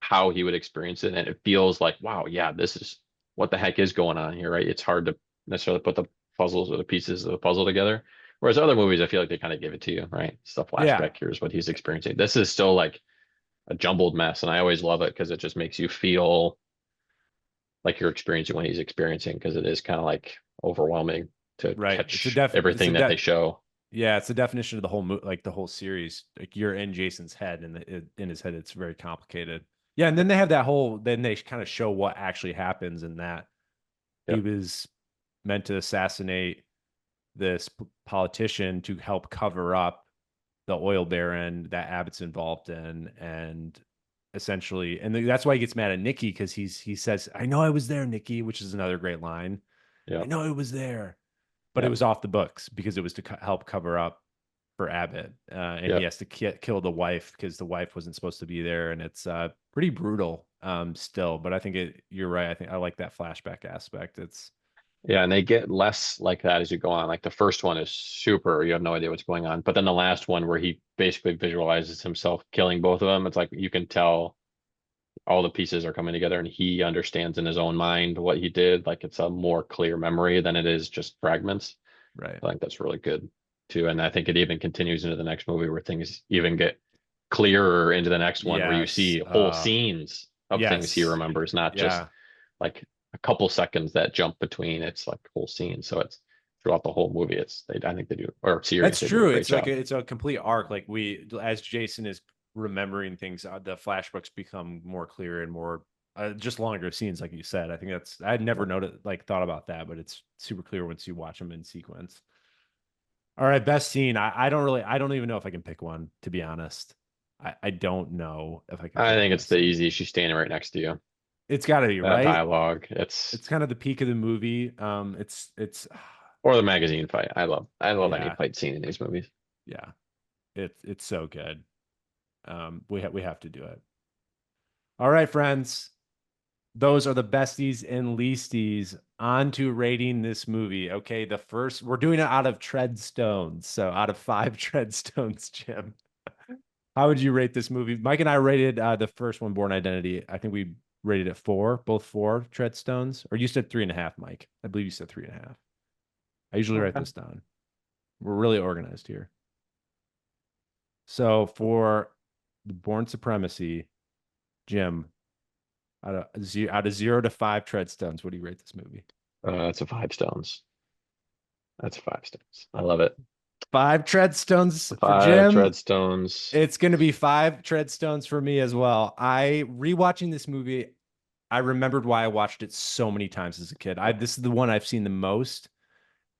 how he would experience it. And it feels like, wow, yeah, this is what the heck is going on here, right? It's hard to necessarily put the puzzles or the pieces of the puzzle together. Whereas other movies, I feel like they kind of give it to you, right? It's the Yeah, flashback. Here's what he's experiencing. This is still like a jumbled mess. And I always love it because it just makes you feel like you're experiencing what he's experiencing because it is kind of like overwhelming to right. catch everything that they show. yeah, it's the definition of the whole like the whole series. Like you're in Jason's head, and in his head, it's very complicated. Yeah, and then they have that whole. Then they kind of show what actually happens in that he Yep. was meant to assassinate this politician to help cover up the oil baron that Abbott's involved in, and essentially, and that's why he gets mad at Nikki because he says, "I know I was there, Nikki," which is another great line. I Yep. know it was there, but it Yep. was off the books because it was to help cover up for Abbott, and he Yep. has to kill the wife because the wife wasn't supposed to be there, and it's pretty brutal still. But I think you're right. I think I like that flashback aspect. It's Yeah, and they get less like that as you go on. Like the first one is super, you have no idea what's going on. But then the last one where he basically visualizes himself killing both of them, it's like you can tell all the pieces are coming together and he understands in his own mind what he did. Like it's a more clear memory than it is just fragments. right. I think that's really good too. And I think it even continues into the next movie where things even get clearer into the next one where you Yes. see whole scenes of things he Yes. remembers, not just Yeah. like a couple seconds that jump between. It's like whole scene. So it's throughout the whole movie. I think they do, or series, That's they do a true. great It's like job. it's a complete arc. Like as Jason is remembering things, the flashbacks become more clear and more just longer scenes, like you said. I think that's I'd never noted like thought about that, but it's super clear once you watch them in sequence. All right, best scene. I don't even know if I can pick one, to be honest. I don't know if I can I pick a think it's best the scene. easy. She's standing right next to you. It's got to be That right. dialogue. It's It's kind of the peak of the movie. It's or the magazine fight. I love any yeah, fight scene in these movies. yeah. It's so good. We have to do it. All right, friends. Those are the besties and leasties. On to rating this movie. Okay, the first we're doing it out of treadstones. So out of 5 treadstones, Jim. How would you rate this movie? Mike and I rated the first one, Born Identity. I think we rated it 4, both 4 treadstones. Or you said 3.5, Mike. I believe you said 3.5. I usually write Okay. this down. We're really organized here. So for the Born Supremacy, Jim, out of 0 to 5 treadstones, what do you rate this movie? That's a 5 stones. That's 5 stones. I love it. 5 treadstones for 5 Jim. treadstones. It's going to be 5 treadstones for me as well. I rewatching this movie, I remembered why I watched it so many times as a kid. This is the one I've seen the most,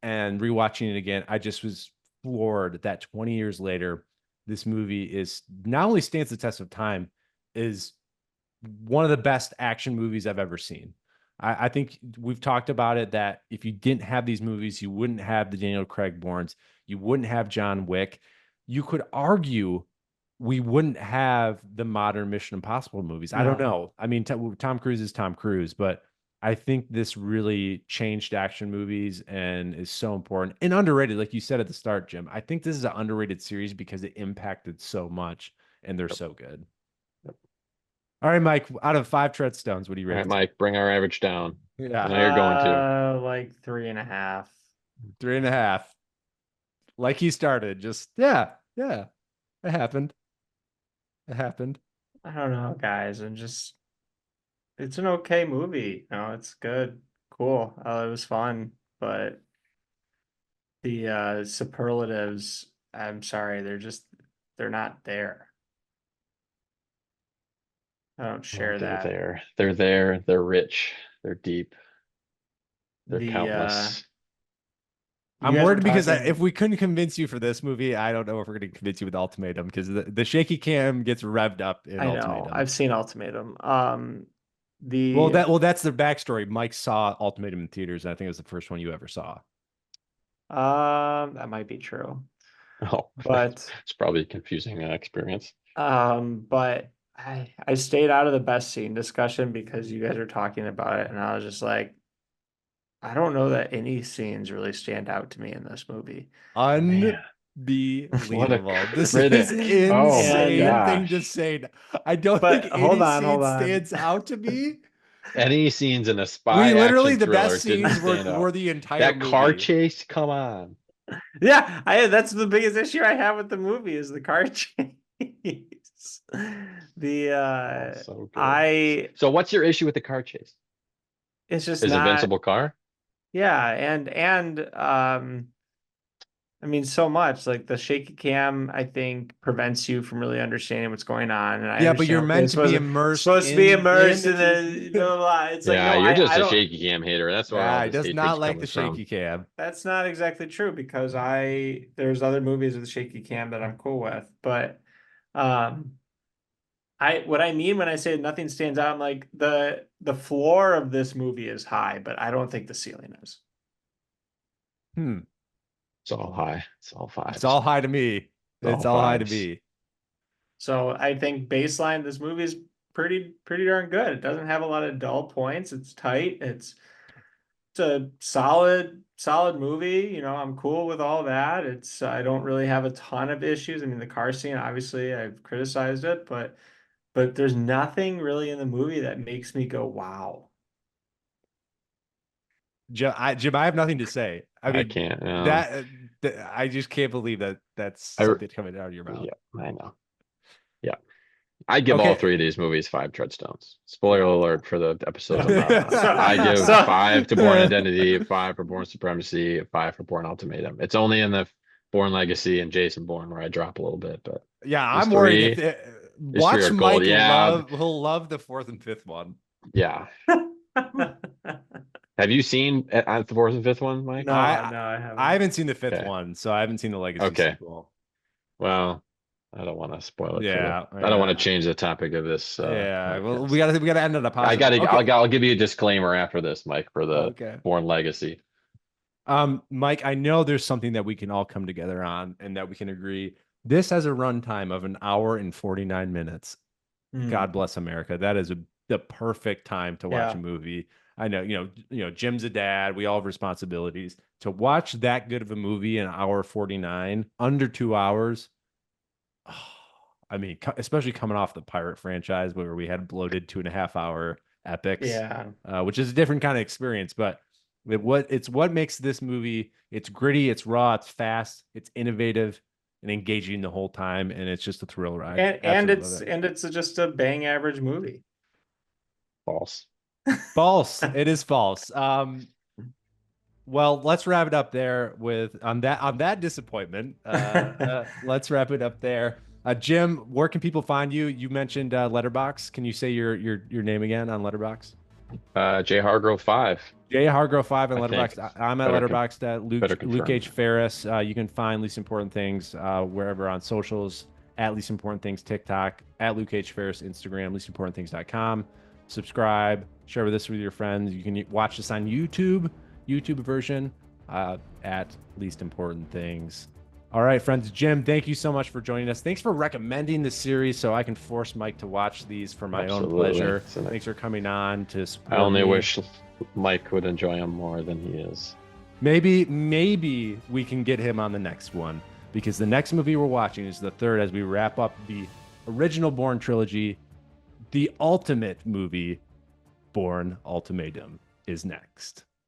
and rewatching it again, I just was floored that 20 years later, this movie is not only stands the test of time, is one of the best action movies I've ever seen. I think we've talked about it that if you didn't have these movies, you wouldn't have the Daniel Craig Bournes, you wouldn't have John Wick. You could argue we wouldn't have the modern Mission Impossible movies. I don't No. know. I mean, Tom Cruise is Tom Cruise, but I think this really changed action movies and is so important and underrated. Like you said at the start, Jim, I think this is an underrated series because it impacted so much and they're Yep, so good. yep. All right, Mike, out of 5 treadstones, what do you All rate right, this? Mike, bring our average down. I Yeah, know you're going to. Like 3.5. 3.5. Like he started, just yeah, it happened. It happened. I don't know, guys. It's an okay movie. It's good, cool. It was fun, but the superlatives, I'm sorry, they're not there. I don't Oh, share they're that. there. They're there. They're rich. They're deep. They're The countless. I'm guys were worried because talking- if we couldn't convince you for this movie, I don't know if we're going to convince you with Ultimatum, because the shaky cam gets revved up in I know, Ultimatum. I've seen Ultimatum. That's their backstory. Mike saw Ultimatum in theaters, and I think it was the first one you ever saw. That might be true. Oh, But it's probably a confusing experience. but I stayed out of the best scene discussion because you guys were talking about it, and I was just like, I don't know that any scenes really stand out to me in this movie. Unbelievable. This is critic. Oh my insane thing to gosh. say. I don't But think hold any on, hold scene on. stands out to me. Any scenes in a We spy literally, action the thriller best didn't scenes stand out. were the entire That movie. car chase, come on. Yeah, that's the biggest issue I have with the movie is the car chase. Oh, so good. I So what's your issue with the car chase? it's just His not, invincible car? yeah, and I mean, so much like the shaky cam, I think prevents you from really understanding what's going on. And I Yeah, but you're understand, okay, meant to be immersed. supposed to be immersed in in the blah, blah, blah. It's like, Yeah, no, you're just I a don't. shaky cam hater. That's where all Yeah, he this does hatred's not like coming the from. shaky cam. That's not exactly true because there's other movies with shaky cam that I'm cool with, but um, what I mean when I say nothing stands out, I'm like the floor of this movie is high, but I don't think the ceiling is. It's all high. It's all vibes. It's all high to me. It's all high to vibes. me. So I think baseline, this movie is pretty darn good. It doesn't have a lot of dull points. It's tight. It's a solid movie. You know, I'm cool with all that. I don't really have a ton of issues. I mean, the car scene, obviously, I've criticized it, but there's nothing really in the movie that makes me go, wow. Jim, I have nothing to say. I mean, can't. I just can't believe that's I- something coming out of your mouth. Yeah, I know. Yeah. I give all Okay. three of these movies 5 treadstones. Spoiler alert for the episodes. So- I give so- 5 to Bourne Identity, 5 for Bourne Supremacy, 5 for Bourne Ultimatum. It's only in the Bourne Legacy and Jason Bourne where I drop a little bit, but Yeah, these I'm worried three- if these three watch are Mike gold. Yeah. he'll love the fourth and fifth one. Yeah. Have you seen the fourth and fifth one, Mike? No, I haven't. I haven't seen the fifth Okay. one, so I haven't seen the Legacy Okay. sequel. Well, I don't want to spoil it. Yeah, I don't want yeah. to change the topic of this. Yeah, well, podcast. we gotta end on a positive. I'll give you a disclaimer after this, Mike, for the Okay. Bourne Legacy. Mike, I know there's something that we can all come together on and that we can agree. This has a runtime of 1 hour and 49 minutes. God bless America. That is the perfect time to watch a movie. I know, you know, Jim's a dad. We all have responsibilities. To watch that good of a movie in 1 hour 49, under 2 hours. Oh, I mean, especially coming off the Pirate franchise where we had bloated 2.5 hour epics, which is a different kind of experience. But it's what makes this movie. It's gritty, it's raw, it's fast, it's innovative and engaging the whole time, and it's just a thrill ride. And it's just a bang average movie. False. It is false. Well, let's wrap it up there with on that disappointment. Let's wrap it up there. Jim, where can people find you? You mentioned Letterbox. Can you say your name again on Letterbox? J Hargrove 5. J Hargrove 5 on Letterbox. I'm at Letterboxd at Luke H. Ferris. You can find Least Important Things wherever on socials, at Least Important Things TikTok, at Luke H. Ferris Instagram, leastimportantthings.com. Subscribe, share this with your friends. You can watch this on YouTube version at Least Important Things. All right, friends. Jim, thank you so much for joining us. Thanks for recommending the series so I can force Mike to watch these for my own pleasure. Thanks for coming on to support I only me. wish Mike would enjoy them more than he is. Maybe we can get him on the next one, because the next movie we're watching is the third as we wrap up the original Bourne trilogy. The ultimate movie, Bourne Ultimatum, is next.